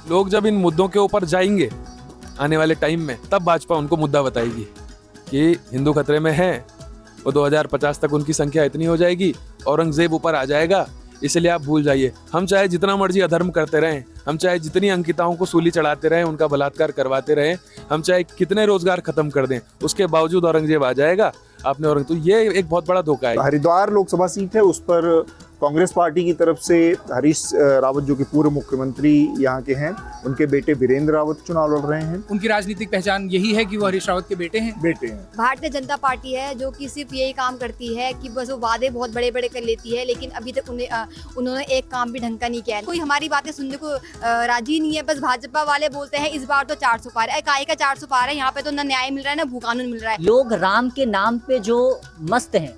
लोग जब इन मुद्दों के ऊपर जाएंगे आने वाले टाइम में, तब भाजपा उनको मुद्दा बताएगी कि हिंदू खतरे में है। वो 2050 तक उनकी संख्या इतनी हो जाएगी, औरंगजेब ऊपर आ जाएगा, इसलिए आप भूल जाइए। हम चाहे जितना मर्जी अधर्म करते रहें, हम चाहे जितनी अंकिताओं को सूली चढ़ाते रहें, उनका बलात्कार करवाते रहें, हम चाहे कितने रोजगार खत्म कर दें, उसके बावजूद औरंगजेब आ जाएगा। आपने तो ये एक बहुत बड़ा धोखा है। हरिद्वार लोकसभा सीट है, उस पर कांग्रेस पार्टी की तरफ से हरीश रावत जो कि पूर्व मुख्यमंत्री यहाँ के हैं, उनके बेटे वीरेंद्र रावत चुनाव लड़ रहे हैं। उनकी राजनीतिक पहचान यही है कि वो हरीश रावत के बेटे हैं। भारतीय जनता पार्टी है जो कि सिर्फ यही काम करती है कि बस वो वादे बहुत बड़े बड़े कर लेती है, लेकिन अभी तक उन्होंने एक काम भी ढंग का नहीं किया है। कोई हमारी बातें सुनने को राजी नहीं है। बस भाजपा वाले बोलते हैं इस बार तो 400 पार है, काय का 400 पार है। यहाँ पे तो न न्याय मिल रहा है न भू कानून मिल रहा है। लोग राम के नाम पे जो मस्त हैं,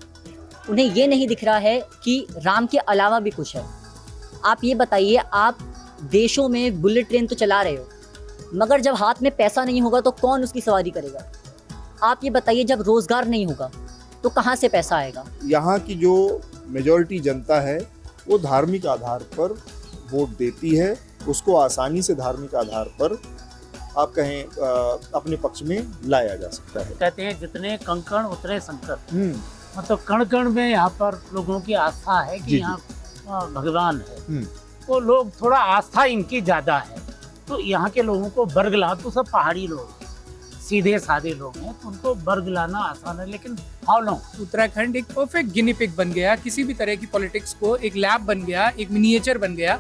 उन्हें ये नहीं दिख रहा है कि राम के अलावा भी कुछ है। आप ये बताइए, आप देशों में बुलेट ट्रेन तो चला रहे हो, मगर जब हाथ में पैसा नहीं होगा तो कौन उसकी सवारी करेगा? आप ये बताइए, जब रोजगार नहीं होगा तो कहाँ से पैसा आएगा? यहाँ की जो मेजॉरिटी जनता है वो धार्मिक आधार पर वोट देती है, उसको आसानी से धार्मिक आधार पर आप कहें अपने पक्ष में लाया जा सकता है। कहते हैं जितने कंकण उतने संकट। मतलब कण कण में यहाँ पर लोगों की आस्था है कि यहाँ भगवान है, तो लोग थोड़ा आस्था इनकी ज्यादा है। तो यहाँ के लोगों को वर्ग ला, तो सब पहाड़ी लोग सीधे साधे लोग हैं, तो उनको वर्ग लाना आसान है, लेकिन हाउ लॉन्ग? उत्तराखंड एक परफेक्ट गिनी पिग बन गया, किसी भी तरह की पॉलिटिक्स को एक लैब बन गया, एक मिनिएचर बन गया।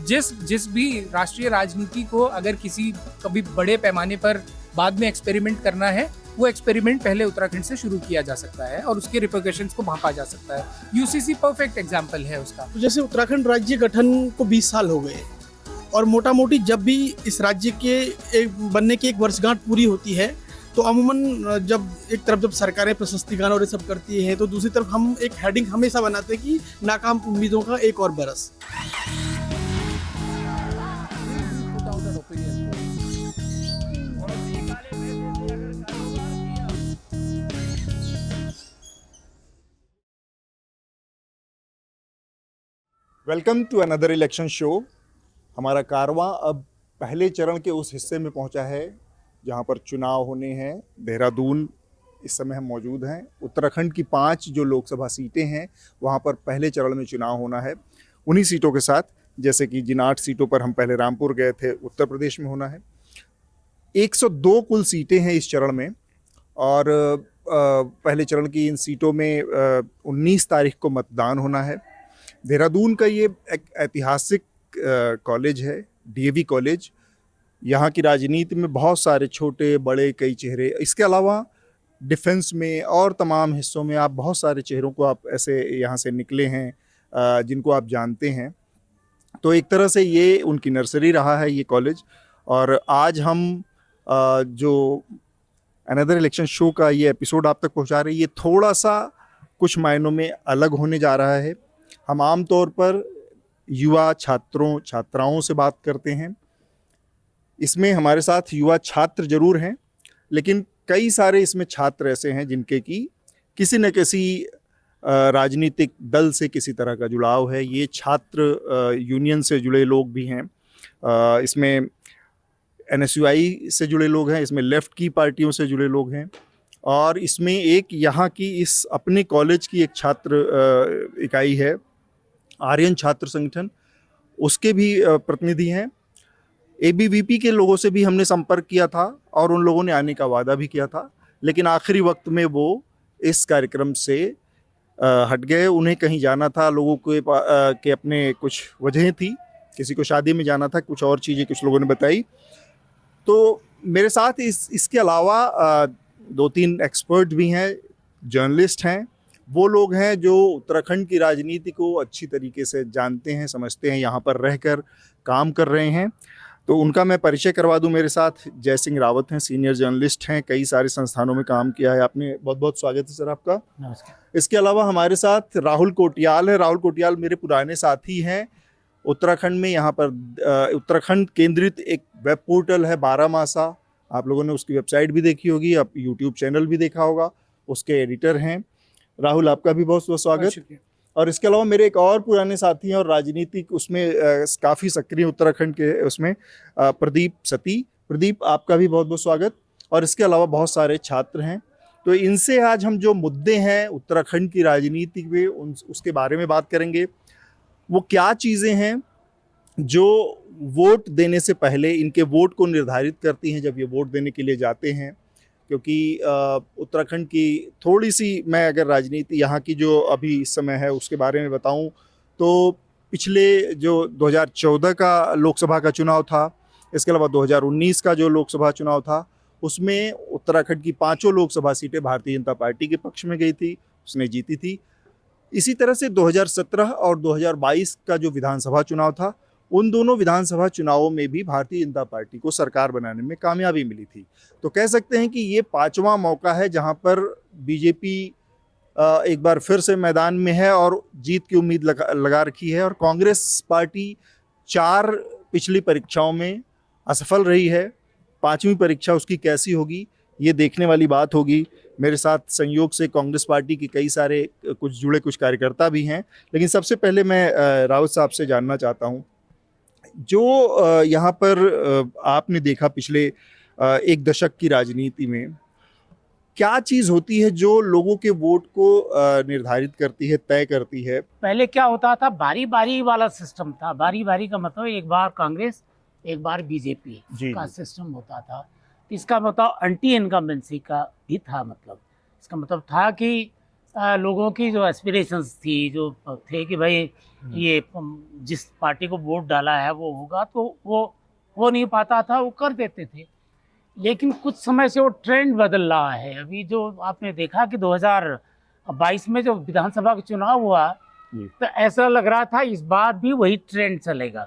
जिस भी राष्ट्रीय राजनीति को अगर कभी बड़े पैमाने पर बाद में एक्सपेरिमेंट करना है, वो एक्सपेरिमेंट पहले उत्तराखंड से शुरू किया जा सकता है और उसके रिपरकशंस को भांपा जा सकता है। यूसीसी परफेक्ट एग्जांपल है उसका। तो जैसे उत्तराखंड राज्य गठन को 20 साल हो गए, और मोटा मोटी जब भी इस राज्य के बनने की एक वर्षगांठ पूरी होती है, तो अमूमन जब एक तरफ जब सरकारें प्रशस्तिगान और ये सब करती है, तो दूसरी तरफ हम एक हेडिंग हमेशा बनाते हैं कि नाकाम उम्मीदों का एक और बरस। Welcome to another election show. हमारा कारवां अब पहले चरण के उस हिस्से में पहुंचा है जहां पर चुनाव होने हैं। देहरादून इस समय हम मौजूद हैं। उत्तराखंड की 5 जो लोकसभा सीटें हैं वहां पर पहले चरण में चुनाव होना है। उन्हीं सीटों के साथ, जैसे कि जिन 8 सीटों पर हम पहले रामपुर गए थे, उत्तर प्रदेश में होना है। 102 कुल सीटें हैं इस चरण में, और पहले चरण की इन सीटों में 19 तारीख को मतदान होना है। देहरादून का ये एक ऐतिहासिक कॉलेज है, डीएवी कॉलेज। यहाँ की राजनीति में बहुत सारे छोटे बड़े कई चेहरे, इसके अलावा डिफेंस में और तमाम हिस्सों में आप बहुत सारे चेहरों को आप ऐसे यहाँ से निकले हैं जिनको आप जानते हैं। तो एक तरह से ये उनकी नर्सरी रहा है ये कॉलेज। और आज हम जो अनदर इलेक्शन शो का ये एपिसोड आप तक पहुँचा रहे हैं, ये थोड़ा सा कुछ मायनों में अलग होने जा रहा है। हम आम तौर पर युवा छात्रों छात्राओं से बात करते हैं। इसमें हमारे साथ युवा छात्र जरूर हैं, लेकिन कई सारे इसमें छात्र ऐसे हैं जिनके की किसी न किसी राजनीतिक दल से किसी तरह का जुड़ाव है। ये छात्र यूनियन से जुड़े लोग भी हैं, इसमें एनएसयूआई से जुड़े लोग हैं, इसमें लेफ्ट की पार्टियों से जुड़े लोग हैं, और इसमें एक यहाँ की इस अपने कॉलेज की एक छात्र इकाई है, आर्यन छात्र संगठन, उसके भी प्रतिनिधि हैं। एबीवीपी के लोगों से भी हमने संपर्क किया था और उन लोगों ने आने का वादा भी किया था, लेकिन आखिरी वक्त में वो इस कार्यक्रम से हट गए। उन्हें कहीं जाना था, लोगों के अपने कुछ वजहें थी, किसी को शादी में जाना था, कुछ और चीज़ें कुछ लोगों ने बताई। तो मेरे साथ इसके अलावा 2-3 एक्सपर्ट भी हैं, जर्नलिस्ट हैं, वो लोग हैं जो उत्तराखंड की राजनीति को अच्छी तरीके से जानते हैं, समझते हैं, यहाँ पर रहकर काम कर रहे हैं। तो उनका मैं परिचय करवा दूं। मेरे साथ जय सिंह रावत हैं, सीनियर जर्नलिस्ट हैं, कई सारे संस्थानों में काम किया है आपने। बहुत बहुत स्वागत है सर आपका। नमस्कार। इसके अलावा हमारे साथ राहुल कोटियाल है। राहुल कोटियाल मेरे पुराने साथी हैं उत्तराखंड में। यहाँ पर उत्तराखंड केंद्रित एक वेब पोर्टल है 12 मासा, आप लोगों ने उसकी वेबसाइट भी देखी होगी, आप यूट्यूब चैनल भी देखा होगा, उसके एडिटर हैं। राहुल आपका भी बहुत बहुत स्वागत। और इसके अलावा मेरे एक और पुराने साथी हैं और राजनीतिक उसमें काफ़ी सक्रिय उत्तराखंड के उसमें प्रदीप सती। प्रदीप, आपका भी बहुत बहुत स्वागत। और इसके अलावा बहुत सारे छात्र हैं, तो इनसे आज हम जो मुद्दे हैं उत्तराखंड की राजनीति में उसके बारे में बात करेंगे। वो क्या चीज़ें हैं जो वोट देने से पहले इनके वोट को निर्धारित करती हैं जब ये वोट देने के लिए जाते हैं। क्योंकि उत्तराखंड की थोड़ी सी मैं अगर राजनीति यहाँ की जो अभी इस समय है उसके बारे में बताऊं तो पिछले जो 2014 का लोकसभा का चुनाव था, इसके अलावा 2019 का जो लोकसभा चुनाव था, उसमें उत्तराखंड की 5 लोकसभा सीटें भारतीय जनता पार्टी के पक्ष में गई थी, उसने जीती थी। इसी तरह से 2017 और 2022 का जो विधानसभा चुनाव था, उन दोनों विधानसभा चुनावों में भी भारतीय जनता पार्टी को सरकार बनाने में कामयाबी मिली थी। तो कह सकते हैं कि ये 5वां मौका है जहां पर बीजेपी एक बार फिर से मैदान में है और जीत की उम्मीद लगा रखी है। और कांग्रेस पार्टी 4 पिछली परीक्षाओं में असफल रही है। 5वीं परीक्षा उसकी कैसी होगी ये देखने वाली बात होगी। मेरे साथ संयोग से कांग्रेस पार्टी के कई सारे कुछ कार्यकर्ता भी हैं, लेकिन सबसे पहले मैं रावत साहब से जानना चाहता हूँ, जो यहाँ पर आपने देखा पिछले 1 दशक की राजनीति में, क्या चीज़ होती है जो लोगों के वोट को निर्धारित करती है, तय करती है? पहले क्या होता था, बारी बारी वाला सिस्टम था। बारी बारी का मतलब एक बार कांग्रेस एक बार बीजेपी का सिस्टम होता था। इसका मतलब एंटी इनकम्बेंसी का भी था। मतलब इसका मतलब था कि लोगों की जो एस्पिरेशंस थी, जो थे कि भाई ये जिस पार्टी को वोट डाला है वो होगा, तो वो हो नहीं पाता था, वो कर देते थे। लेकिन कुछ समय से वो ट्रेंड बदल रहा है। अभी जो आपने देखा कि 2022 में जो विधानसभा का चुनाव हुआ, तो ऐसा लग रहा था इस बार भी वही ट्रेंड चलेगा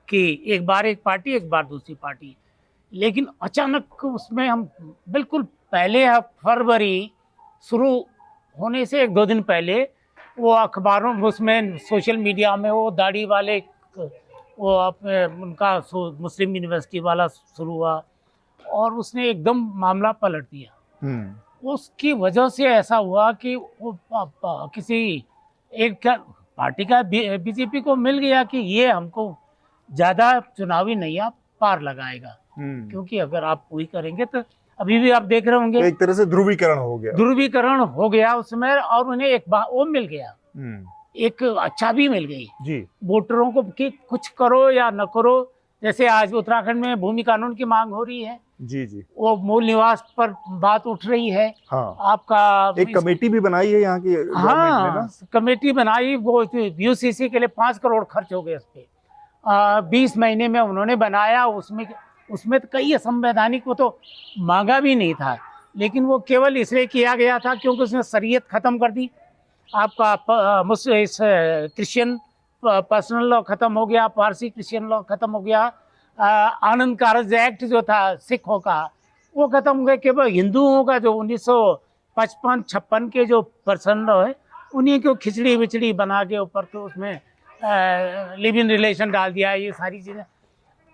कि एक बार एक पार्टी, एक बार दूसरी पार्टी। लेकिन अचानक उसमें हम बिल्कुल पहले फरवरी शुरू होने से 1-2 दिन पहले वो अखबारों उसमें सोशल मीडिया में वो दाढ़ी वाले वो उनका मुस्लिम यूनिवर्सिटी वाला शुरू हुआ और उसने एकदम मामला पलट दिया। उसकी वजह से ऐसा हुआ कि वो किसी एक पार्टी का बीजेपी को मिल गया कि ये हमको ज़्यादा चुनावी नैया पार लगाएगा। क्योंकि अगर आप वही करेंगे तो अभी भी आप देख रहे होंगे एक तरह से ध्रुवीकरण हो गया उसमें, और उन्हें एक बार वो मिल गया, एक अच्छा भी मिल गई जी वोटरों को कि कुछ करो या न करो। जैसे आज उत्तराखंड में भूमि कानून की मांग हो रही है, जी वो मूल निवास पर बात उठ रही है। हाँ, आपका एक कमेटी भी बनाई है यहाँ की गवर्नमेंट ने ना? कमेटी बनाई, वो यूसीसी के लिए 5 करोड़ खर्च हो गए उस पे। 20 महीने में उन्होंने बनाया। उसमें तो कई असंवैधानिक वो तो मांगा भी नहीं था, लेकिन वो केवल इसलिए किया गया था क्योंकि उसने शरीयत खत्म कर दी। आपका क्रिश्चियन पर्सनल लॉ खत्म हो गया, पारसी क्रिश्चियन लॉ खत्म हो गया। आनंद कारज एक्ट जो था सिखों का, वो खत्म हो गया। केवल हिंदुओं का जो 1955-56 के जो पर्सन लॉ है, उन्हीं को खिचड़ी विचड़ी बना के ऊपर तो उसमें लिव इन रिलेशन डाल दिया। ये सारी चीज़ें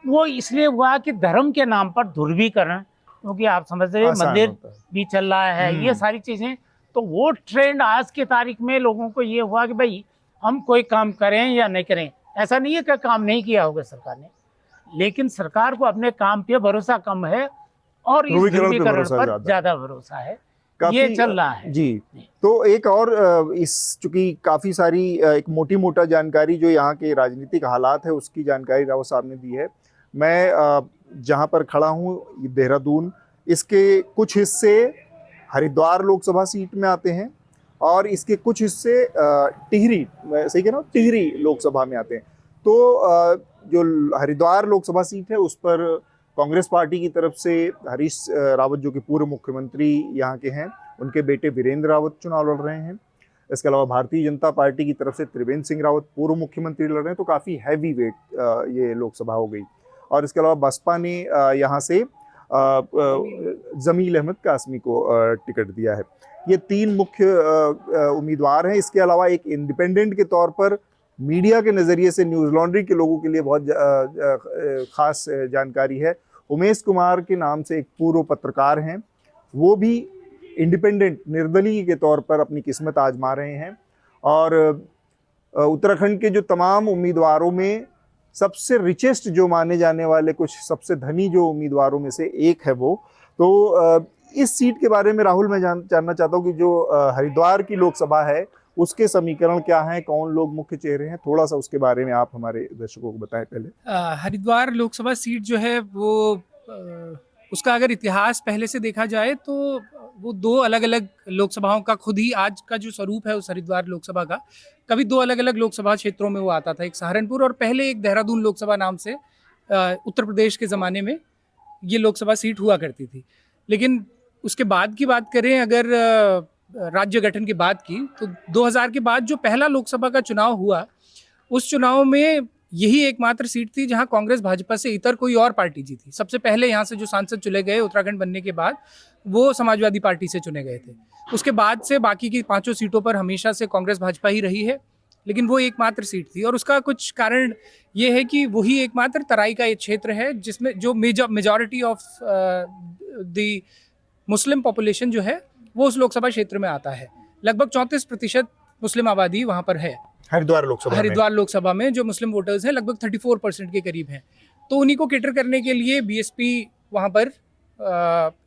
वो इसलिए हुआ कि धर्म के नाम पर ध्रुवीकरण, क्योंकि आप समझ रहे मंदिर भी चल रहा है, ये सारी चीज़ें। तो वो ट्रेंड आज के तारीख में लोगों को ये हुआ कि भाई हम कोई काम करें या नहीं करें। ऐसा नहीं है कि काम नहीं किया होगा सरकार ने, लेकिन सरकार को अपने काम पे भरोसा कम है और इस ध्रुवीकरण पर ज़्यादा भरोसा है। ये चल रहा है जी। तो एक और चूंकि काफ़ी सारी एक मोटा जानकारी जो यहाँ के राजनीतिक हालात है उसकी जानकारी रावत साहब ने दी है। मैं जहाँ पर खड़ा हूँ देहरादून, इसके कुछ हिस्से हरिद्वार लोकसभा सीट में आते हैं और इसके कुछ हिस्से टिहरी, सही कह रहा हूँ, टिहरी लोकसभा में आते हैं। तो जो हरिद्वार लोकसभा सीट है उस पर कांग्रेस पार्टी की तरफ से हरीश रावत जो कि पूर्व मुख्यमंत्री यहाँ के हैं, उनके बेटे वीरेंद्र रावत चुनाव लड़ रहे हैं। इसके अलावा भारतीय जनता पार्टी की तरफ से त्रिवेंद्र सिंह रावत पूर्व मुख्यमंत्री लड़ रहे हैं। तो काफ़ी हैवी वेट ये लोकसभा हो गई। और इसके अलावा बसपा ने यहाँ से जमील अहमद कासमी को टिकट दिया है। ये 3 मुख्य उम्मीदवार हैं। इसके अलावा एक इंडिपेंडेंट के तौर पर मीडिया के नज़रिए से न्यूज़ लॉन्ड्री के लोगों के लिए बहुत ख़ास जानकारी है। उमेश कुमार के नाम से एक पूर्व पत्रकार हैं, वो भी इंडिपेंडेंट निर्दलीय के तौर पर अपनी किस्मत आजमा रहे हैं। और उत्तराखंड के जो तमाम उम्मीदवारों में सबसे रिचेस्ट जो माने जाने वाले, कुछ सबसे धनी जो उम्मीदवारों में से एक है वो। तो इस सीट के बारे में राहुल मैं जानना चाहता हूँ कि जो हरिद्वार की लोकसभा है उसके समीकरण क्या हैं, कौन लोग मुख्य चेहरे हैं, थोड़ा सा उसके बारे में आप हमारे दर्शकों को बताएं पहले। हरिद्वार लोकसभा सीट जो है वो उसका अगर इतिहास पहले से देखा जाए तो वो दो अलग अलग लोकसभाओं का, खुद ही आज का जो स्वरूप है उस हरिद्वार लोकसभा का, कभी दो अलग अलग लोकसभा क्षेत्रों में वो आता था, एक सहारनपुर और पहले एक देहरादून लोकसभा नाम से उत्तर प्रदेश के ज़माने में ये लोकसभा सीट हुआ करती थी। लेकिन उसके बाद की बात करें अगर राज्य गठन के बाद की, तो 2000 के बाद जो पहला लोकसभा का चुनाव हुआ, उस चुनाव में यही एकमात्र सीट थी जहां कांग्रेस भाजपा से इतर कोई और पार्टी जीती। सबसे पहले यहाँ से जो सांसद चुने गए उत्तराखंड बनने के बाद, वो समाजवादी पार्टी से चुने गए थे। उसके बाद से बाकी की 5 सीटों पर हमेशा से कांग्रेस भाजपा ही रही है, लेकिन वो एकमात्र सीट थी। और उसका कुछ कारण ये है कि वही एकमात्र तराई का एक क्षेत्र है जिसमें जो majority of the Muslim population जो है वो उस लोकसभा क्षेत्र में आता है। लगभग 34% मुस्लिम आबादी वहाँ पर है हरिद्वार लोकसभा में जो मुस्लिम वोटर्स हैं लगभग 34% के करीब हैं। तो उन्हीं को कैटर करने के लिए बीएसपी वहाँ पर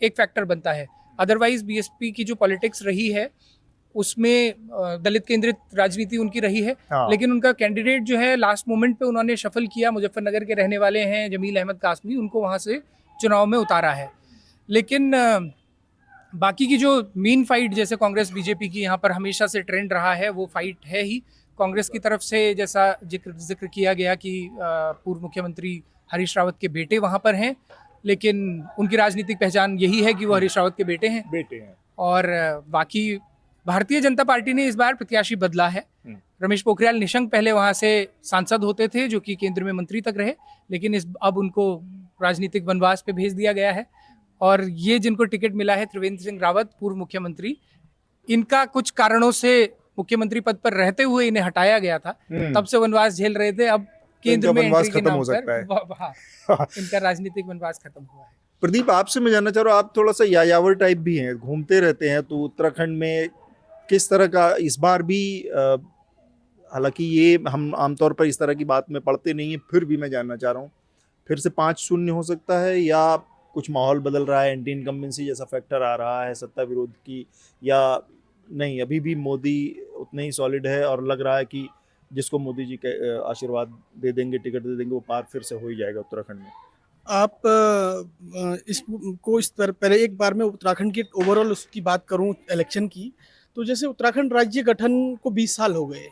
एक फैक्टर बनता है। अदरवाइज बीएसपी की जो पॉलिटिक्स रही है उसमें दलित केंद्रित राजनीति उनकी रही है। लेकिन उनका कैंडिडेट जो है लास्ट मोमेंट पे उन्होंने शफल किया, मुजफ्फरनगर के रहने वाले हैं जमील अहमद कासमी, उनको वहाँ से चुनाव में उतारा है। लेकिन बाकी की जो मेन फाइट जैसे कांग्रेस बीजेपी की यहाँ पर हमेशा से ट्रेंड रहा है, वो फाइट है ही कांग्रेस की तरफ से, जैसा जिक्र किया गया कि पूर्व मुख्यमंत्री हरीश रावत के बेटे वहाँ पर हैं, लेकिन उनकी राजनीतिक पहचान यही है कि वो हरीश रावत के बेटे हैं। और बाकी भारतीय जनता पार्टी ने इस बार प्रत्याशी बदला है। रमेश पोखरियाल निशंक पहले वहाँ से सांसद होते थे, जो कि केंद्र में मंत्री तक रहे, लेकिन अब उनको राजनीतिक वनवास पे भेज दिया गया है। और ये जिनको टिकट मिला है त्रिवेंद्र सिंह रावत, पूर्व मुख्यमंत्री, इनका कुछ कारणों से मुख्यमंत्री पद पर रहते हुए इन्हें हटाया गया था, तब से वनवास झेल रहे थे। अब केंद्र में एंट्री के नाम पर इनका राजनीतिक वनवास खत्म हुआ है। प्रदीप, आपसे मैं जानना चाह रहा हूँ, आप थोड़ा सा यायावर टाइप भी हैं, घूमते रहते हैं, तो उत्तराखंड में किस तरह का इस बार भी, हालांकि ये हम आमतौर पर इस तरह की बात में पढ़ते नहीं है, फिर भी मैं जानना चाह रहा हूँ, फिर से 5-0 हो सकता है या कुछ माहौल बदल रहा है, एंटी इनकम्बेंसी जैसा फैक्टर आ रहा है, सत्ता विरोध की, या नहीं अभी भी मोदी उतने ही सॉलिड है और लग रहा है कि जिसको मोदी जी के आशीर्वाद दे देंगे, टिकट दे देंगे, वो पार फिर से हो ही जाएगा उत्तराखंड में? आप इसको इस तरह, पहले एक बार मैं उत्तराखंड के ओवरऑल उसकी बात करूं इलेक्शन की, तो जैसे उत्तराखंड राज्य गठन को 20 साल हो गए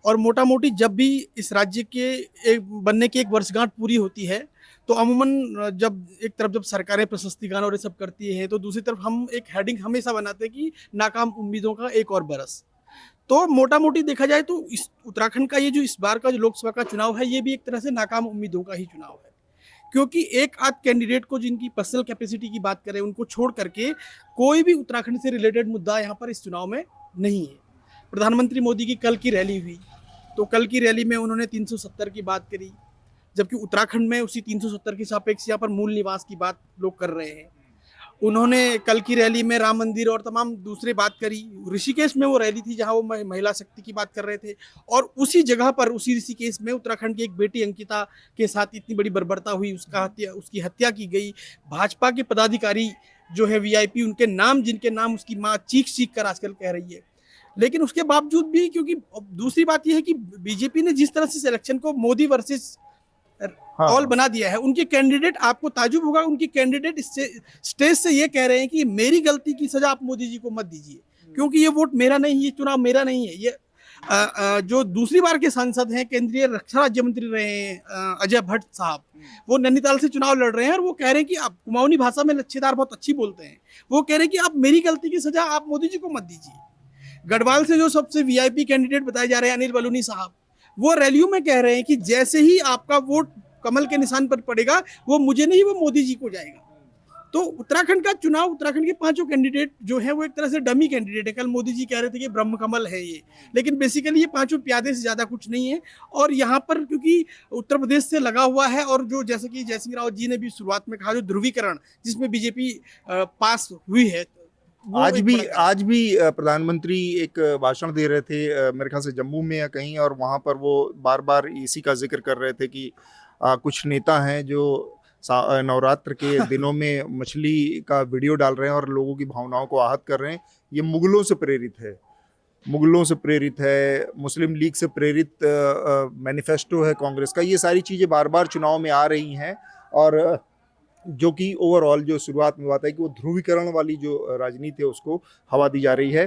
और मोटा मोटी जब भी इस राज्य के बनने की 1 वर्षगांठ पूरी होती है, तो अमूमन जब सरकारें प्रशस्तिगान और ये सब करती है, तो दूसरी तरफ हम एक हेडिंग हमेशा बनाते हैं कि नाकाम उम्मीदों का एक और बरस। तो मोटा मोटी देखा जाए तो इस उत्तराखंड का ये जो इस बार का जो लोकसभा का चुनाव है, ये भी एक तरह से नाकाम उम्मीदों का ही चुनाव है, क्योंकि एक आध कैंडिडेट को जिनकी पर्सनल कैपेसिटी की बात करें, उनको छोड़ करके कोई भी उत्तराखंड से रिलेटेड मुद्दा यहाँ पर इस चुनाव में नहीं है। प्रधानमंत्री मोदी की कल की रैली हुई, तो कल की रैली में उन्होंने 370 की बात करी, जबकि उत्तराखंड में उसी 370 के सापेक्ष यहाँ पर मूल निवास की बात लोग कर रहे हैं। उन्होंने कल की रैली में राम मंदिर और तमाम दूसरे बात करी। ऋषिकेश में वो रैली थी जहाँ वो महिला शक्ति की बात कर रहे थे, और उसी जगह पर, उसी ऋषिकेश में उत्तराखंड की एक बेटी अंकिता के साथ इतनी बड़ी बर्बरता हुई, उसकी हत्या की गई। भाजपा के पदाधिकारी जो है वीआईपी, उनके नाम, जिनके नाम उसकी माँ चीख कर आजकल कह रही है। लेकिन उसके बावजूद भी, क्योंकि दूसरी बात यह है कि बीजेपी ने जिस तरह से इलेक्शन को मोदी वर्सेस ऑल बना दिया है, उनके कैंडिडेट, आपको ताजुब होगा, उनकी कैंडिडेट स्टेज से ये कह रहे हैं कि मेरी गलती की सजा आप मोदी जी को मत दीजिए, क्योंकि ये वोट मेरा नहीं है, ये चुनाव मेरा नहीं है। ये जो दूसरी बार के सांसद हैं, केंद्रीय रक्षा राज्य मंत्री रहे हैं अजय भट्ट साहब, वो नैनीताल से चुनाव लड़ रहे हैं और वो कह रहे हैं कि आप, कुमाऊनी भाषा में लच्छेदार बहुत अच्छी बोलते हैं, वो कह रहे हैं कि आप मेरी गलती की सजा आप मोदी जी को मत दीजिए। गढ़वाल से जो सबसे वीआईपी कैंडिडेट बताए जा रहे हैं अनिल बलूनी साहब, वो रैलियों में कह रहे हैं कि जैसे ही आपका वोट कमल के निशान पर पड़ेगा, वो मुझे नहीं, वो मोदी जी को जाएगा। तो उत्तराखंड का चुनाव, उत्तराखंड के 5 कैंडिडेट जो है वो एक तरह से डमी कैंडिडेट है। कल मोदी जी कह रहे थे कि ब्रह्म कमल है ये, लेकिन बेसिकली ये 5 प्यादे से ज़्यादा कुछ नहीं है। और यहाँ पर क्योंकि उत्तर प्रदेश से लगा हुआ है, और जो जैसे कि जयसिंह रावत जी ने भी शुरुआत में कहा, जो ध्रुवीकरण जिसमें बीजेपी पास हुई है, वो आज एक भी बड़ा- आज भी प्रधानमंत्री एक भाषण दे रहे थे, मेरे ख्याल से जम्मू में या कहीं, और वहाँ पर वो बार बार इसी का जिक्र कर रहे थे कि कुछ नेता हैं जो नवरात्र के दिनों में मछली का वीडियो डाल रहे हैं और लोगों की भावनाओं को आहत कर रहे हैं। ये मुगलों से प्रेरित है, मुगलों से प्रेरित है, मुस्लिम लीग से प्रेरित मैनिफेस्टो है कांग्रेस का। ये सारी चीज़ें बार बार चुनाव में आ रही हैं, और जो कि ओवरऑल जो शुरुआत में बात है कि वो ध्रुवीकरण वाली जो राजनीति है उसको हवा दी जा रही है।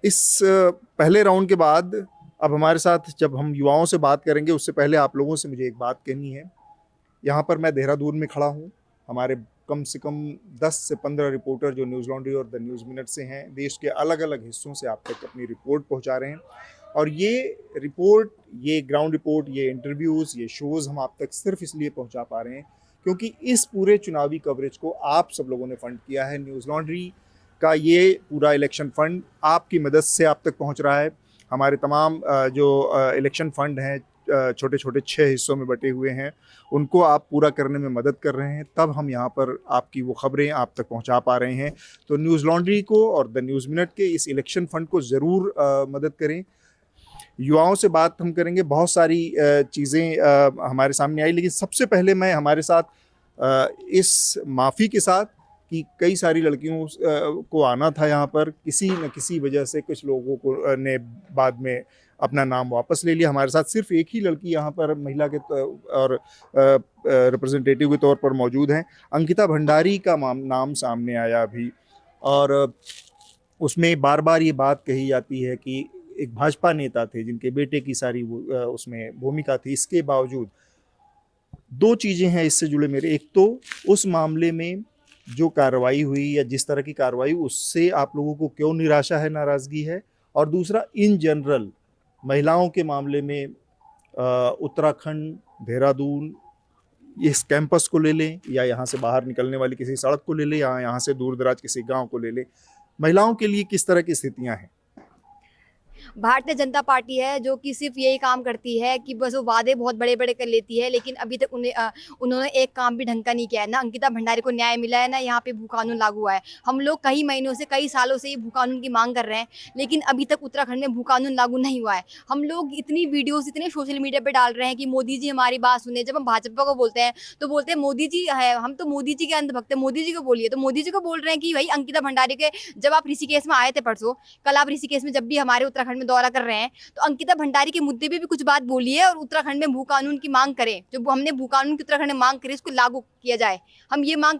इस पहले राउंड के बाद अब हमारे साथ जब हम युवाओं से बात करेंगे, उससे पहले आप लोगों से मुझे एक बात कहनी है। यहाँ पर मैं देहरादून में खड़ा हूँ, हमारे कम से कम 10 से 15 रिपोर्टर जो न्यूज़ लॉन्ड्री और द न्यूज़ मिनट से हैं, देश के अलग अलग हिस्सों से आप तक अपनी रिपोर्ट पहुँचा रहे हैं। और ये रिपोर्ट, ये ग्राउंड रिपोर्ट, ये इंटरव्यूज़, ये शोज़ हम आप तक सिर्फ इसलिए पहुँचा पा रहे हैं क्योंकि इस पूरे चुनावी कवरेज को आप सब लोगों ने फंड किया है। न्यूज़ लॉन्ड्री का ये पूरा इलेक्शन फंड आपकी मदद से आप तक पहुँच रहा है। हमारे तमाम जो इलेक्शन फंड हैं, छोटे छोटे 6 हिस्सों में बटे हुए हैं, उनको आप पूरा करने में मदद कर रहे हैं, तब हम यहाँ पर आपकी वो खबरें आप तक पहुँचा पा रहे हैं। तो न्यूज़ लॉन्ड्री को और द न्यूज़ मिनट के इस इलेक्शन फंड को ज़रूर मदद करें। युवाओं से बात हम करेंगे, बहुत सारी चीज़ें हमारे सामने आई, लेकिन सबसे पहले मैं हमारे साथ इस माफ़ी के साथ कि कई सारी लड़कियों को आना था यहाँ पर, किसी न किसी वजह से कुछ लोगों को ने बाद में अपना नाम वापस ले लिया। हमारे साथ सिर्फ एक ही लड़की यहाँ पर महिला के और रिप्रेजेंटेटिव के तौर पर मौजूद हैं। अंकिता भंडारी का नाम सामने आया अभी, और उसमें बार बार ये बात कही जाती है कि एक भाजपा नेता थे जिनके बेटे की सारी उसमें भूमिका थी। इसके बावजूद 2 चीज़ें हैं इससे जुड़े मेरे। एक तो उस मामले में जो कार्रवाई हुई या जिस तरह की कार्रवाई, उससे आप लोगों को क्यों निराशा है, नाराज़गी है, और दूसरा इन जनरल महिलाओं के मामले में उत्तराखंड, देहरादून, इस कैंपस को ले लें या यहाँ से बाहर निकलने वाली किसी सड़क को ले लें या यहाँ से दूर दराज किसी गांव को ले लें, महिलाओं के लिए किस तरह की स्थितियाँ हैं? भारतीय जनता पार्टी है जो कि सिर्फ यही काम करती है कि बस वो वादे बहुत बड़े बड़े कर लेती है, लेकिन अभी तक उन्होंने एक काम भी ढंग का नहीं किया है। ना अंकिता भंडारी को न्याय मिला है, ना यहाँ पे भू कानून लागू हुआ है। हम लोग कई महीनों से, कई सालों से ये भू कानून की मांग कर रहे हैं, लेकिन अभी तक उत्तराखंड में भू कानून लागू नहीं हुआ है। हम लोग इतनी वीडियोज़ इतने सोशल मीडिया पर डाल रहे हैं कि मोदी जी हमारी बात सुने। जब हम भाजपा को बोलते हैं तो बोलते हैं मोदी जी है, हम तो मोदी जी के अंधभक्त हैं, मोदी जी को बोलिए। तो मोदी जी को बोल रहे हैं कि भाई अंकिता भंडारी के, जब आप ऋषिकेश में आए थे परसों, कल आप ऋषिकेश में जब भी हमारे उत्तराखंड में दौरा कर रहे हैं, तो अंकिता भंडारी के मुद्दे पे भी कुछ बात बोलिए और उत्तराखंड में भू कानून की मांग करें। जो हमने भू कानून की उत्तराखंड में मांग करी, उसको लागू किया जाए। हम ये मांग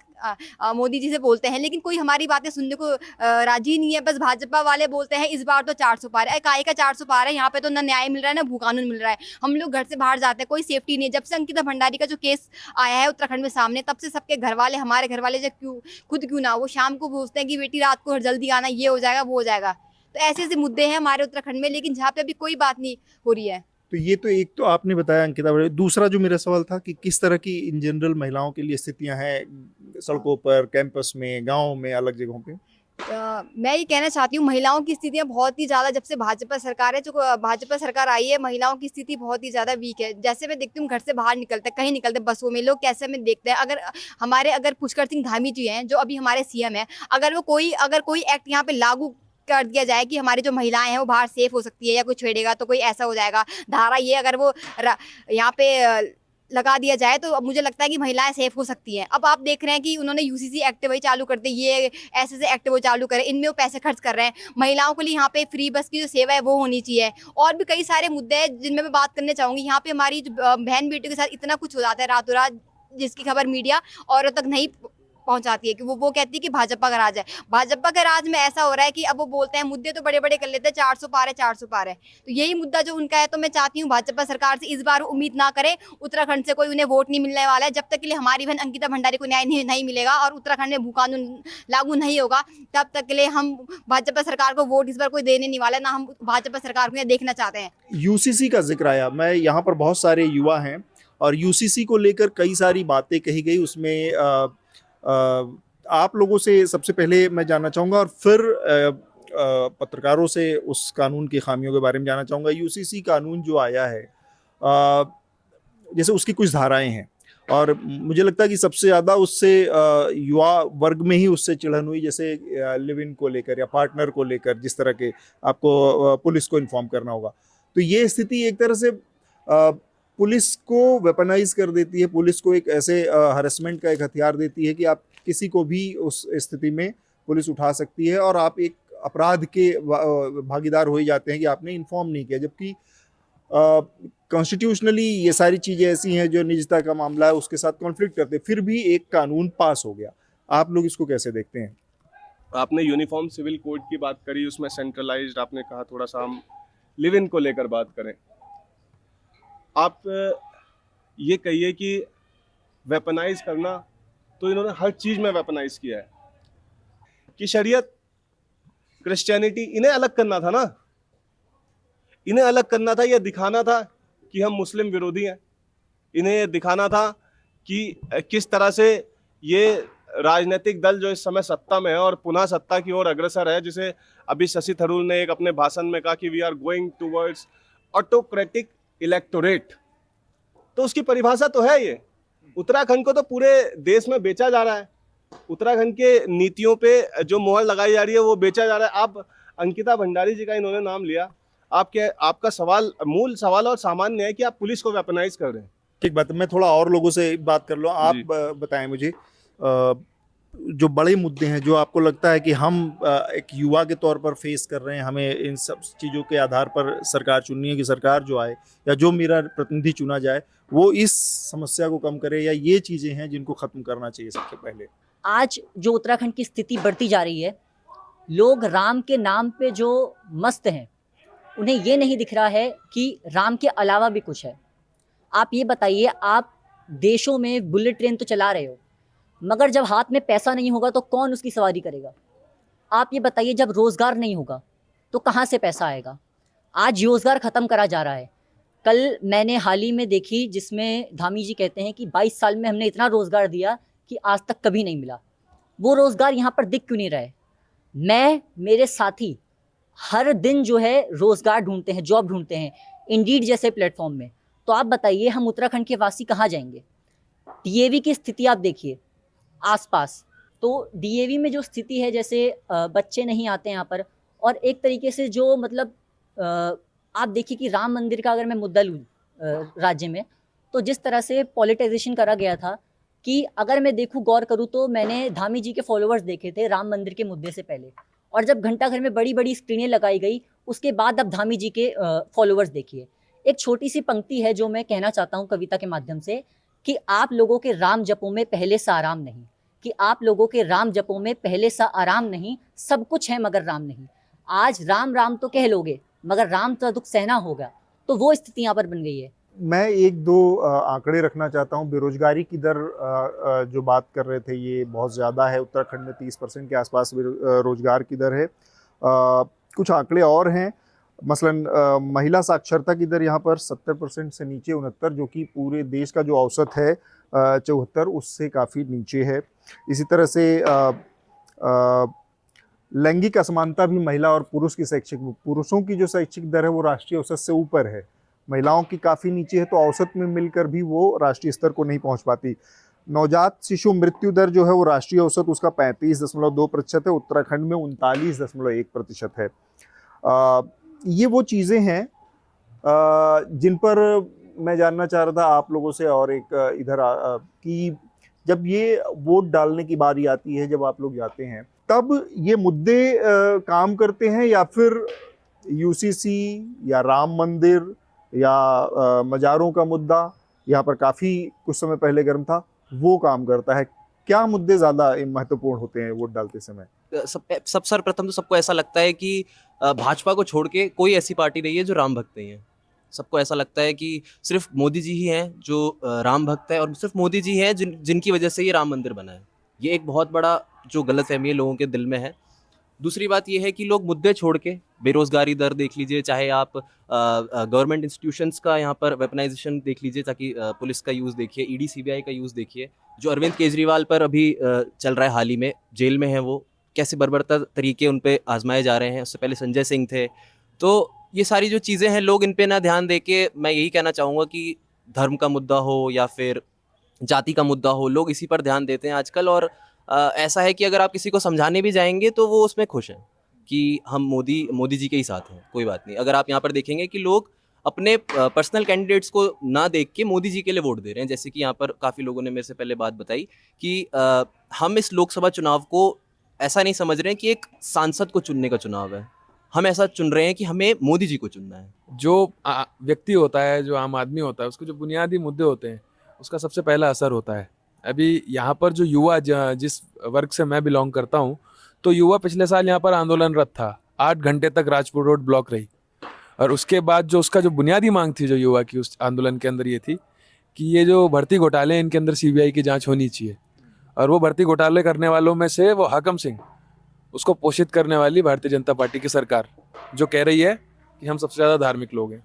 मोदी जी से बोलते हैं, लेकिन कोई हमारी बातें सुनने को राजी नहीं है। बस भाजपा वाले बोलते हैं इस बार तो 400 पार है। काय का 400 पार है? यहाँ पे तो ना न्याय मिल रहा है, ना भू कानून मिल रहा है। हम लोग घर से बाहर जाते हैं, कोई सेफ्टी नहीं है। जब से अंकिता भंडारी का जो केस आया है उत्तराखंड में सामने, तब से सबके घर वाले, हमारे घर वाले, जो खुद क्यों ना, वो शाम को पूछते हैं कि बेटी रात को जल्दी आना, ये हो जाएगा, वो हो जाएगा। तो ऐसे ऐसे मुद्दे हैं हमारे उत्तराखंड में, लेकिन जहाँ पे अभी कोई बात नहीं हो रही है। तो ये तो एक तो आपने बताया अंकिता भंडारी। दूसरा जो मेरा सवाल था कि किस तरह की इन जनरल महिलाओं के लिए स्थितियां हैं सड़कों पर, कैंपस में, गाँव में, अलग जगहों पे? मैं ये कहना चाहती हूँ, महिलाओं की स्थितियाँ बहुत ही ज़्यादा, जब से भाजपा सरकार है, जो भाजपा सरकार आई है, महिलाओं की स्थिति बहुत ही ज़्यादा वीक है। जैसे मैं देखती हूँ, घर से बाहर निकलते, कहीं निकलते बसों में, लोग कैसे हमें देखते हैं। अगर पुष्कर सिंह धामी जी हैं, जो अभी हमारे सीएम हैं, अगर कोई एक्ट यहाँ पे लागू कर दिया जाए कि हमारी जो महिलाएं हैं वो बाहर सेफ हो सकती है, या कोई छेड़ेगा तो कोई ऐसा हो जाएगा, धारा ये अगर वो यहाँ पे लगा दिया जाए, तो मुझे लगता है कि महिलाएं सेफ हो सकती हैं। अब आप देख रहे हैं कि उन्होंने यूसीसी एक्ट वही चालू कर दी, ये ऐसे एक्ट वो चालू करे, इनमें वो पैसे खर्च कर रहे हैं। महिलाओं के लिए यहाँ पे फ्री बस की जो सेवा है वो होनी चाहिए। और भी कई सारे मुद्दे हैं जिनमें मैं बात करना चाहूँगी। यहाँ पे हमारी बहन बेटियों के साथ इतना कुछ हो जाता है रातों रात, जिसकी खबर मीडिया औरों तक नहीं पहुंचाती है, कि वो कहती है कि भाजपा का राज है। भाजपा के राज में ऐसा हो रहा है कि अब वो बोलते हैं मुद्दे तो बड़े बड़े कर लेते हैं, 400 पार है, 400 पार है। तो यही मुद्दा जो उनका है, तो मैं चाहती हूँ भाजपा सरकार से इस बार उम्मीद ना करे। उत्तराखंड से कोई उन्हें वोट नहीं मिलने वाला है जब तक के लिए हमारी बहन अंकिता भंडारी को न्याय नहीं मिलेगा और उत्तराखंड में भू कानून लागू नहीं होगा, तब तक के लिए हम भाजपा सरकार को वोट इस बार कोई देने नहीं वाला, ना हम भाजपा सरकार को देखना चाहते हैं। यूसीसी का जिक्र आया, मैं यहाँ पर बहुत सारे युवा हैं और यूसीसी को लेकर कई सारी बातें कही गई। उसमें आप लोगों से सबसे पहले मैं जानना चाहूँगा और फिर पत्रकारों से उस कानून की खामियों के बारे में जानना चाहूँगा। यूसीसी कानून जो आया है, जैसे उसकी कुछ धाराएं हैं और मुझे लगता है कि सबसे ज़्यादा उससे युवा वर्ग में ही उससे चिढ़न हुई, जैसे लिव इन को लेकर या पार्टनर को लेकर, जिस तरह के आपको पुलिस को इन्फॉर्म करना होगा। तो ये स्थिति एक तरह से पुलिस को वेपनाइज कर देती है, पुलिस को एक ऐसे हरेसमेंट का एक हथियार देती है कि आप किसी को भी उस स्थिति में पुलिस उठा सकती है और आप एक अपराध के भागीदार हो ही जाते हैं कि आपने इन्फॉर्म नहीं किया। जबकि कॉन्स्टिट्यूशनली ये सारी चीज़ें ऐसी हैं जो निजता का मामला है उसके साथ कॉन्फ्लिक्ट करते, फिर भी एक कानून पास हो गया। आप लोग इसको कैसे देखते हैं? आपने यूनिफॉर्म सिविल कोड की बात करी, उसमें सेंट्रलाइज्ड आपने कहा, थोड़ा सा हम लिव इन को लेकर बात करें। आप ये कहिए कि वेपनाइज करना, तो इन्होंने हर चीज़ में वेपनाइज किया है कि शरीयत, क्रिश्चियनिटी, इन्हें अलग करना था ना, इन्हें अलग करना था, यह दिखाना था कि हम मुस्लिम विरोधी हैं, इन्हें यह दिखाना था कि किस तरह से ये राजनीतिक दल जो इस समय सत्ता में है और पुनः सत्ता की ओर अग्रसर है, जिसे अभी शशि थरूर ने एक अपने भाषण में कहा कि we are going towards autocratic electorate. तो उसकी परिभाषा तो है ये। उत्तराखंड को तो पूरे देश में बेचा जा रहा है, उत्तराखंड के नीतियों पे जो मोहर लगाई जा रही है वो बेचा जा रहा है। आप अंकिता भंडारी जी का इन्होंने नाम लिया, आपका सवाल, मूल सवाल और सामान्य है कि आप पुलिस को वेपनाइज कर रहे हैं। ठीक बात है, मैं थोड़ा और लोगों से बात कर लूँ। आप बताएं मुझे जो बड़े मुद्दे हैं जो आपको लगता है कि हम एक युवा के तौर पर फेस कर रहे हैं, हमें इन सब चीज़ों के आधार पर सरकार चुननी है कि सरकार जो आए या जो मेरा प्रतिनिधि चुना जाए वो इस समस्या को कम करे, या ये चीज़ें हैं जिनको ख़त्म करना चाहिए सबसे पहले? आज जो उत्तराखंड की स्थिति बढ़ती जा रही है, लोग राम के नाम पे जो मस्त हैं, उन्हें ये नहीं दिख रहा है कि राम के अलावा भी कुछ है। आप ये बताइए, आप देशों में बुलेट ट्रेन तो चला रहे हो, मगर जब हाथ में पैसा नहीं होगा तो कौन उसकी सवारी करेगा? आप ये बताइए, जब रोज़गार नहीं होगा तो कहाँ से पैसा आएगा? आज रोज़गार ख़त्म करा जा रहा है। कल मैंने हाल ही में देखी जिसमें धामी जी कहते हैं कि 22 साल में हमने इतना रोज़गार दिया कि आज तक कभी नहीं मिला। वो रोज़गार यहाँ पर दिख क्यों नहीं रहा है? मैं, मेरे साथी हर दिन जो है रोज़गार ढूंढते हैं, जॉब ढूंढते हैं इंडीड जैसे प्लेटफॉर्म में। तो आप बताइए, हम उत्तराखंड के वासी कहाँ जाएंगे? डीएवी की स्थिति आप देखिए आसपास, तो डीएवी में जो स्थिति है, जैसे बच्चे नहीं आते यहाँ पर, और एक तरीके से जो मतलब आप देखिए कि राम मंदिर का अगर मैं मुद्दा लूँ राज्य में, तो जिस तरह से पॉलिटाइजेशन करा गया था कि अगर मैं देखूँ, गौर करूँ, तो मैंने धामी जी के फॉलोअर्स देखे थे राम मंदिर के मुद्दे से पहले, और जब घंटाघर में बड़ी बड़ी स्क्रीनें लगाई गई उसके बाद अब धामी जी के फॉलोअर्स देखिए। एक छोटी सी पंक्ति है जो मैं कहना चाहता हूँ कविता के माध्यम से, कि आप लोगों के राम जपों में पहले सा आराम नहीं, कि आप लोगों के राम जपों में पहले सा आराम नहीं, सब कुछ है मगर राम नहीं। आज राम राम तो कह लोगे मगर राम तो दुख सहना होगा। तो वो स्थिति यहाँ पर बन गई है। मैं एक दो आंकड़े रखना चाहता हूँ। बेरोजगारी की दर जो बात कर रहे थे, ये बहुत ज़्यादा है। उत्तराखंड में 30% के आसपास रोजगार की दर है। कुछ आंकड़े और हैं, मसलन महिला साक्षरता की दर यहाँ पर 70% से नीचे 69, जो कि पूरे देश का जो औसत है 74, उससे काफ़ी नीचे है। इसी तरह से लैंगिक असमानता भी महिला और पुरुष की पुरुषों की जो शैक्षिक दर है वो राष्ट्रीय औसत से ऊपर है, महिलाओं की काफ़ी नीचे है। तो औसत में मिलकर भी वो राष्ट्रीय स्तर को नहीं पहुंच पाती। नवजात शिशु मृत्यु दर जो है वो राष्ट्रीय औसत उसका 35.2% है, उत्तराखंड में 39.1% है। ये वो चीज़ें हैं जिन पर मैं जानना चाह रहा था आप लोगों से। और एक इधर कि जब ये वोट डालने की बारी आती है, जब आप लोग जाते हैं, तब ये मुद्दे काम करते हैं, या फिर यूसीसी या राम मंदिर या मज़ारों का मुद्दा यहाँ पर काफ़ी कुछ समय पहले गर्म था, वो काम करता है? क्या मुद्दे ज़्यादा महत्वपूर्ण होते हैं वोट डालते समय? सब सर्वप्रथम तो सबको ऐसा लगता है कि भाजपा को छोड़ के कोई ऐसी पार्टी नहीं है जो राम भक्त नहीं है। सबको ऐसा लगता है कि सिर्फ मोदी जी ही हैं जो राम भक्त है, और सिर्फ मोदी जी हैं जिनकी वजह से ये राम मंदिर बना है। ये एक बहुत बड़ा जो गलतफहमी है लोगों के दिल में है। दूसरी बात ये है कि लोग मुद्दे छोड़ के बेरोजगारी दर देख लीजिए, चाहे आप गवर्नमेंट इंस्टीट्यूशंस का यहाँ पर वेपनाइजेशन देख लीजिए, ताकि पुलिस का यूज़ देखिए, ईडी सीबीआई का यूज़ देखिए, जो अरविंद केजरीवाल पर अभी चल रहा है, हाल ही में जेल में है वो, कैसे बर्बरता तरीके उन पे आजमाए जा रहे हैं। उससे पहले संजय सिंह थे। तो ये सारी जो चीज़ें हैं, लोग इन पे ना ध्यान दे के, मैं यही कहना चाहूँगा कि धर्म का मुद्दा हो या फिर जाति का मुद्दा हो, लोग इसी पर ध्यान देते हैं आजकल। और ऐसा है कि अगर आप किसी को समझाने भी जाएंगे तो वो उसमें खुश हैं कि हम मोदी जी के ही साथ हैं, कोई बात नहीं। अगर आप यहाँ पर देखेंगे कि लोग अपने पर्सनल कैंडिडेट्स को ना देख के मोदी जी के लिए वोट दे रहे हैं। जैसे कि यहाँ पर काफ़ी लोगों ने मेरे से पहले बात बताई कि हम इस लोकसभा चुनाव को ऐसा नहीं समझ रहे हैं कि एक सांसद को चुनने का चुनाव है, हम ऐसा चुन रहे हैं कि हमें मोदी जी को चुनना है। जो व्यक्ति होता है, जो आम आदमी होता है, उसको जो बुनियादी मुद्दे होते हैं उसका सबसे पहला असर होता है। अभी यहाँ पर जो युवा, जिस वर्ग से मैं बिलोंग करता हूँ, तो युवा पिछले साल यहाँ पर आंदोलनरत था, 8 घंटे तक राजपुर रोड ब्लॉक रही। और उसके बाद जो उसका जो बुनियादी मांग थी जो युवा की उस आंदोलन के अंदर ये थी कि ये जो भर्ती घोटाले, इनके अंदर सीबीआई की जांच होनी चाहिए। और वो भर्ती घोटाले करने वालों में से वो हाकम सिंह, उसको पोषित करने वाली भारतीय जनता पार्टी की सरकार जो कह रही है कि हम सबसे ज़्यादा धार्मिक लोग हैं।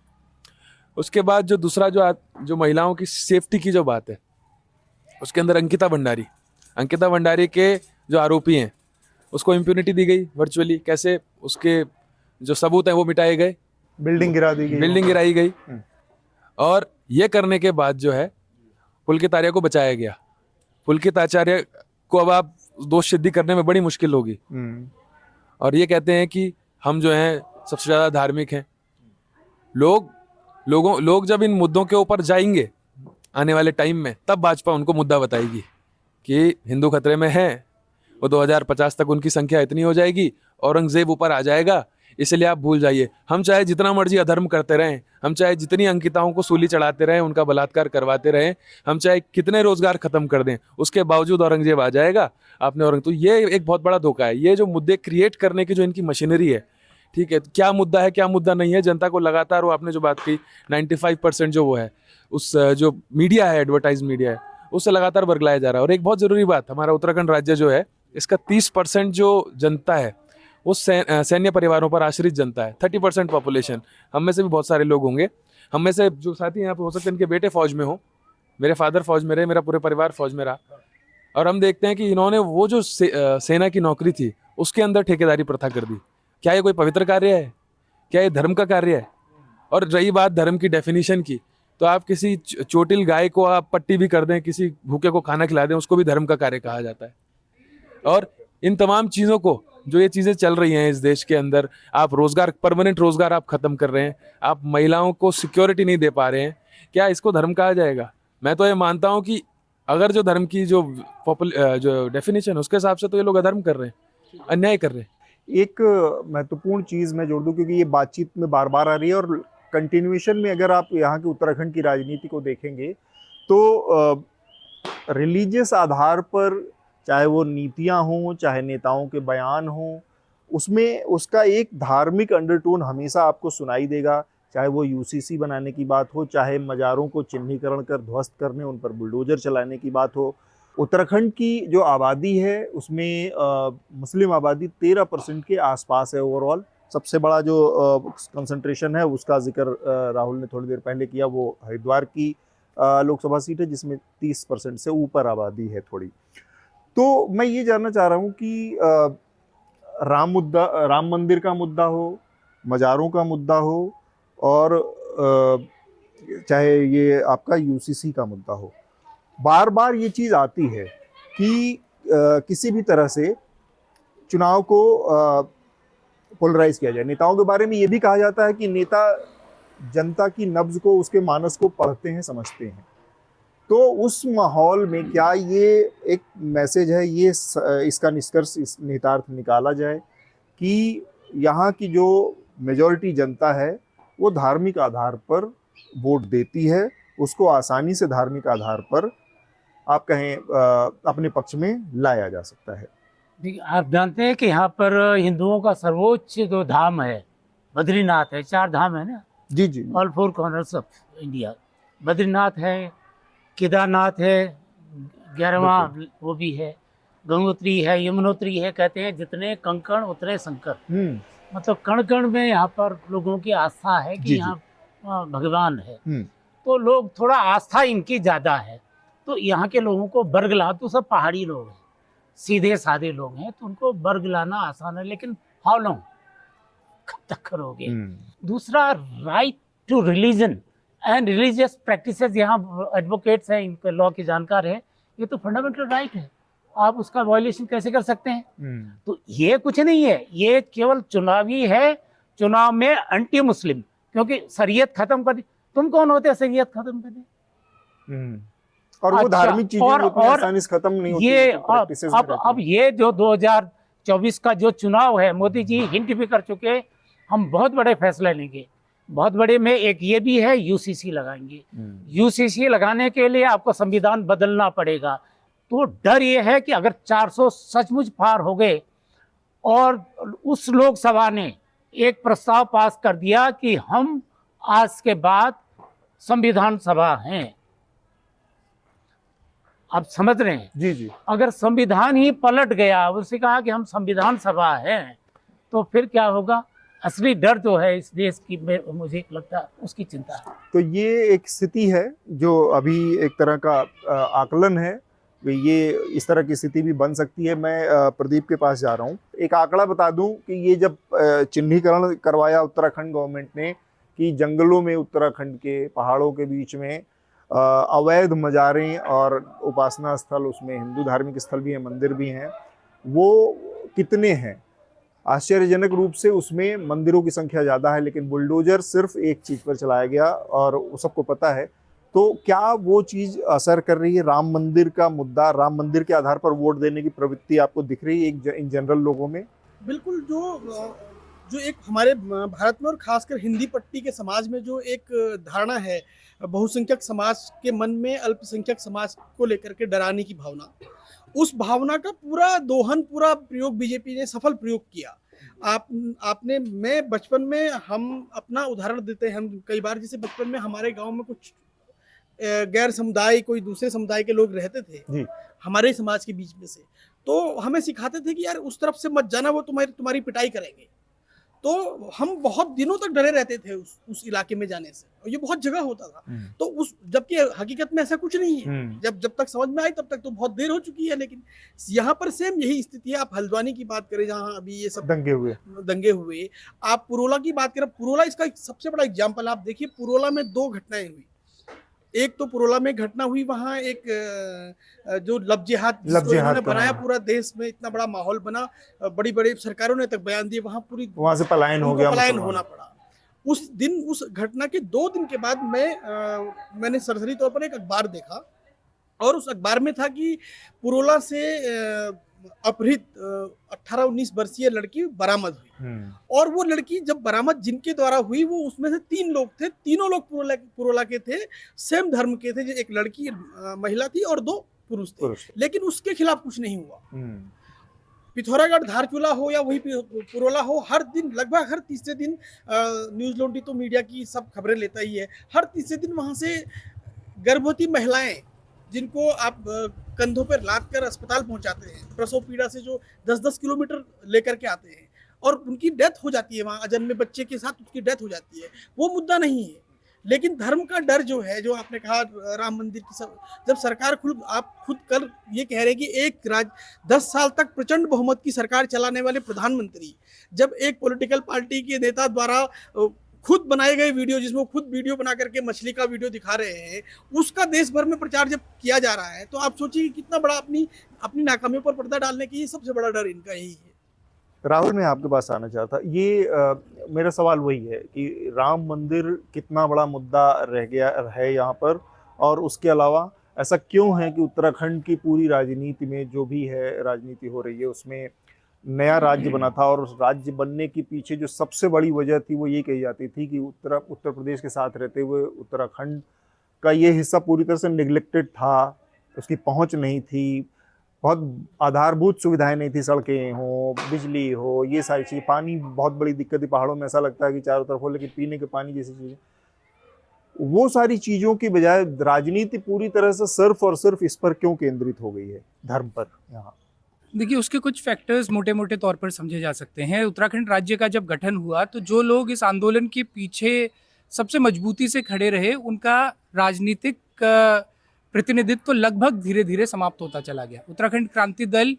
उसके बाद जो दूसरा जो महिलाओं की सेफ्टी की जो बात है, उसके अंदर अंकिता भंडारी के जो आरोपी हैं उसको इम्प्यूनिटी दी गई वर्चुअली। कैसे? उसके जो सबूत हैं वो मिटाए गए, बिल्डिंग गिराई गई। और ये करने के बाद जो है पुलकित आर्या को बचाया गया। पुलकित आचार्य को अब आप दोष सिद्धि करने में बड़ी मुश्किल होगी। और ये कहते हैं कि हम जो हैं सबसे ज़्यादा धार्मिक हैं। लोग जब इन मुद्दों के ऊपर जाएंगे आने वाले टाइम में, तब भाजपा उनको मुद्दा बताएगी कि हिंदू खतरे में है। वो 2050 तक उनकी संख्या इतनी हो जाएगी, औरंगजेब ऊपर आ जाएगा, इसलिए आप भूल जाइए। हम चाहे जितना मर्जी अधर्म करते रहें, हम चाहे जितनी अंकिताओं को सूली चढ़ाते रहें, उनका बलात्कार करवाते रहें, हम चाहे कितने रोजगार खत्म कर दें, उसके बावजूद औरंगजेब आ जाएगा। तो ये एक बहुत बड़ा धोखा है। ये जो मुद्दे क्रिएट करने की जो इनकी मशीनरी है, ठीक है, क्या मुद्दा है क्या मुद्दा नहीं है, जनता को लगातार, वो आपने जो बात की 95% जो वो है, उस जो मीडिया है, एडवर्टाइज मीडिया है, उससे लगातार वर्गलाया जा रहा है। और एक बहुत ज़रूरी बात, हमारा उत्तराखंड राज्य जो है, इसका 30% जो जनता है वो सैन्य परिवारों पर आश्रित जनता है। 30% पॉपुलेशन, हम में से भी बहुत सारे लोग होंगे, हम में से जो साथी यहाँ पे हो सकते हैं इनके बेटे फौज में हो, मेरे फादर फौज में रहे, मेरा पूरे परिवार फौज में रहा। और हम देखते हैं कि इन्होंने वो जो सेना की नौकरी थी उसके अंदर ठेकेदारी प्रथा कर दी। क्या ये कोई पवित्र कार्य है? क्या ये धर्म का कार्य है? और रही बात धर्म की डेफिनेशन की, तो आप किसी चोटिल गाय को आप पट्टी भी कर दें, किसी भूखे को खाना खिला दें, उसको भी धर्म का कार्य कहा जाता है। और इन तमाम चीज़ों को, जो ये चीज़ें चल रही हैं इस देश के अंदर, आप रोजगार, परमानेंट रोजगार आप खत्म कर रहे हैं, आप महिलाओं को सिक्योरिटी नहीं दे पा रहे हैं, क्या इसको धर्म कहा जाएगा? मैं तो ये मानता हूँ कि अगर जो धर्म की जो डेफिनेशन है उसके हिसाब से तो ये लोग अधर्म कर रहे हैं, अन्याय कर रहे हैं। एक महत्वपूर्ण चीज़ मैं जोड़ दूं, क्योंकि ये बातचीत में बार बार आ रही है और कंटिन्यूएशन में अगर आप यहाँ के उत्तराखंड की राजनीति को देखेंगे तो रिलीजियस आधार पर, चाहे वो नीतियाँ हों, चाहे नेताओं के बयान हों, उसमें उसका एक धार्मिक अंडरटोन हमेशा आपको सुनाई देगा। चाहे वो यूसीसी बनाने की बात हो, चाहे मज़ारों को चिन्हीकरण कर ध्वस्त करने, उन पर बुलडोजर चलाने की बात हो। उत्तराखंड की जो आबादी है उसमें मुस्लिम आबादी 13% के आसपास है ओवरऑल। सबसे बड़ा जो कंसंट्रेशन है उसका जिक्र राहुल ने थोड़ी देर पहले किया, वो हरिद्वार की लोकसभा सीट है जिसमें 30% से ऊपर आबादी है थोड़ी। तो मैं ये जानना चाह रहा हूँ कि राम मंदिर का मुद्दा हो, मज़ारों का मुद्दा हो, और चाहे ये आपका यूसीसी का मुद्दा हो, बार बार ये चीज़ आती है कि किसी भी तरह से चुनाव को पोलराइज किया जाए। नेताओं के बारे में ये भी कहा जाता है कि नेता जनता की नब्ज को, उसके मानस को पढ़ते हैं, समझते हैं। तो उस माहौल में क्या ये एक मैसेज है, ये इसका निष्कर्ष, इस निहितार्थ निकाला जाए कि यहाँ की जो मेजॉरिटी जनता है वो धार्मिक आधार पर वोट देती है, उसको आसानी से धार्मिक आधार पर आप कहें अपने पक्ष में लाया जा सकता है। देखिए, आप जानते हैं कि यहाँ पर हिंदुओं का सर्वोच्च जो धाम है बद्रीनाथ है। 4 धाम है ना जी जी, all 4 corners of India. Badrinath है, केदारनाथ है, 11वां वो भी है, गंगोत्री है, यमुनोत्री है। कहते हैं जितने कंकण उतने संकर। मतलब कण कण में यहाँ पर लोगों की आस्था है कि यहाँ भगवान है। तो लोग थोड़ा आस्था इनकी ज़्यादा है। तो यहाँ के लोगों को बरगला, तो सब पहाड़ी लोग हैं, सीधे साधे लोग हैं, तो उनको बर्ग लाना आसान है, लेकिन हाउ लॉन्ग, कब तक करोगे? दूसरा, right to religion and religious practices, यहाँ एडवोकेट्स हैं, इनके लॉ के जानकार हैं, ये तो फंडामेंटल राइट है, आप उसका वायलेशन कैसे कर सकते हैं? तो ये कुछ नहीं है, ये केवल चुनावी है, चुनाव में एंटी मुस्लिम, क्योंकि शरीयत खत्म कर दी। तुम कौन होते हैं शरीयत खत्म करने? और वो अच्छा, धार्मिक चीजें उतनी आसानी से खत्म नहीं होती, ये तो practices में रहती अब ये जो 2024 का जो चुनाव है, मोदी जी हिंट भी कर चुके, हम बहुत बड़े फैसले लेंगे। बहुत बड़े में एक ये भी है, यूसीसी लगाएंगे। यूसीसी लगाने के लिए आपको संविधान बदलना पड़ेगा। तो डर ये है कि अगर 400 सचमुच पार हो गए और उस लोकसभा ने एक प्रस्ताव पास कर दिया कि हम आज के बाद संविधान सभा हैं, आप समझ रहे हैं? जी जी। अगर संविधान ही पलट गया, उससे कहा कि हम संविधान सभा हैं, तो फिर क्या होगा? असली डर जो है इस देश की, मुझे लगता है उसकी चिंता है। तो ये एक स्थिति है जो अभी एक तरह का आकलन है कि ये इस तरह की स्थिति भी बन सकती है। मैं प्रदीप के पास जा रहा हूँ। एक आंकड़ा बता दूं कि ये जब चिन्हीकरण करवाया उत्तराखंड गवर्नमेंट ने कि जंगलों में, उत्तराखंड के पहाड़ों के बीच में अवैध मज़ारें और उपासना स्थल, उसमें हिंदू धार्मिक स्थल भी हैं, मंदिर भी हैं, वो कितने हैं? आश्चर्यजनक रूप से उसमें मंदिरों की संख्या ज़्यादा है, लेकिन बुलडोजर सिर्फ एक चीज़ पर चलाया गया और वो सबको पता है। तो क्या वो चीज़ असर कर रही है? राम मंदिर का मुद्दा, राम मंदिर के आधार पर वोट देने की प्रवृत्ति आपको दिख रही है इन जनरल लोगों में? बिल्कुल। जो एक हमारे भारत में और खासकर हिंदी पट्टी के समाज में जो एक धारणा है, बहुसंख्यक समाज के मन में अल्पसंख्यक समाज को लेकर के डराने की भावना, उस भावना का पूरा दोहन, पूरा प्रयोग बीजेपी ने सफल प्रयोग किया। आपने, मैं बचपन में, हम अपना उदाहरण देते हैं, हम कई बार, जैसे बचपन में हमारे गांव में कुछ गैर समुदाय, कोई दूसरे समुदाय के लोग रहते थे जी, हमारे समाज के बीच में से, तो हमें सिखाते थे कि यार उस तरफ से मत जाना, वो तुम्हारी पिटाई करेंगे। तो हम बहुत दिनों तक डरे रहते थे उस इलाके में जाने से, और ये बहुत जगह होता था। तो जबकि हकीकत में ऐसा कुछ नहीं है। जब तक समझ में आई तब तक तो बहुत देर हो चुकी है। लेकिन यहाँ पर सेम यही स्थिति है। आप हल्द्वानी की बात करें, जहाँ अभी ये सब दंगे हुए, आप पुरोला की बात करें, पुरोला इसका सबसे बड़ा एग्जाम्पल। आप देखिए, पुरोला में 2 घटनाएं हुई। एक तो पुरोला में घटना हुई, वहाँ एक जो लब जिहाद उन्होंने बनाया, पूरा देश में इतना बड़ा माहौल बना, बड़ी बड़ी सरकारों ने तक बयान दिए, वहाँ से पलायन होना पड़ा। उस दिन, उस घटना के 2 दिन के बाद मैंने सरसरी तौर पर एक अखबार देखा, और उस अखबार में था कि पुरोला से अपहृत 18-19 वर्षीय लड़की बरामद हुई। और वो लड़की जब बरामद जिनके द्वारा हुई, वो उसमें से 3 लोग थे, तीनों लोग पुरोला के थे, सेम धर्म के थे। एक लड़की महिला थी और 2 पुरुष थे। लेकिन उसके खिलाफ कुछ नहीं हुआ। पिथौरागढ़, धारचूला हो या वही पुरोला हो, हर दिन, लगभग हर तीसरे दिन, न्यूज लॉन्ड्री तो मीडिया की सब खबरें लेता ही है, हर तीसरे दिन वहां से गर्भवती महिलाएं, जिनको आप कंधों पर लाद कर अस्पताल पहुंचाते हैं, प्रसव पीड़ा से, जो 10-10 किलोमीटर लेकर के आते हैं, और उनकी डेथ हो जाती है वहाँ, अजन्मे बच्चे के साथ उसकी डेथ हो जाती है। वो मुद्दा नहीं है। लेकिन धर्म का डर जो है, जो आपने कहा राम मंदिर की, जब सरकार आप खुद कर ये कह रहे हैं कि एक राज्य 10 साल तक प्रचंड बहुमत की सरकार चलाने वाले प्रधानमंत्री, जब एक पॉलिटिकल पार्टी के नेता द्वारा खुद बनाए गए वीडियो, जिसमें खुद वीडियो बना करके मछली का वीडियो दिखा रहे हैं, उसका देश भर में प्रचार जब किया जा रहा है, तो आप सोचिए कि कितना बड़ा अपनी नाकामियों पर पर्दा डालने की सबसे बड़ा डर इनका यही है। राहुल, मैं आपके पास आना चाहता, ये मेरा सवाल वही है कि राम मंदिर कितना बड़ा मुद्दा रह गया है यहाँ पर, और उसके अलावा ऐसा क्यों है कि उत्तराखंड की पूरी राजनीति में, जो भी है राजनीति हो रही है, उसमें नया राज्य बना था, और उस राज्य बनने के पीछे जो सबसे बड़ी वजह थी वो ये कही जाती थी कि उत्तर प्रदेश के साथ रहते हुए उत्तराखंड का ये हिस्सा पूरी तरह से निगलेक्टेड था, उसकी पहुंच नहीं थी, बहुत आधारभूत सुविधाएं नहीं थी, सड़कें हो, बिजली हो, ये सारी चीज़, पानी बहुत बड़ी दिक्कत थी पहाड़ों में, ऐसा लगता है कि चारों तरफ हो, लेकिन पीने के पानी जैसी चीज़ें, वो सारी चीज़ों की बजाय राजनीति पूरी तरह से सिर्फ और सिर्फ इस पर क्यों केंद्रित हो गई है, धर्म पर? यहाँ देखिए, उसके कुछ फैक्टर्स मोटे मोटे तौर पर समझे जा सकते हैं। उत्तराखंड राज्य का जब गठन हुआ, तो जो लोग इस आंदोलन के पीछे सबसे मजबूती से खड़े रहे, उनका राजनीतिक प्रतिनिधित्व लगभग धीरे धीरे समाप्त होता चला गया। उत्तराखंड क्रांति दल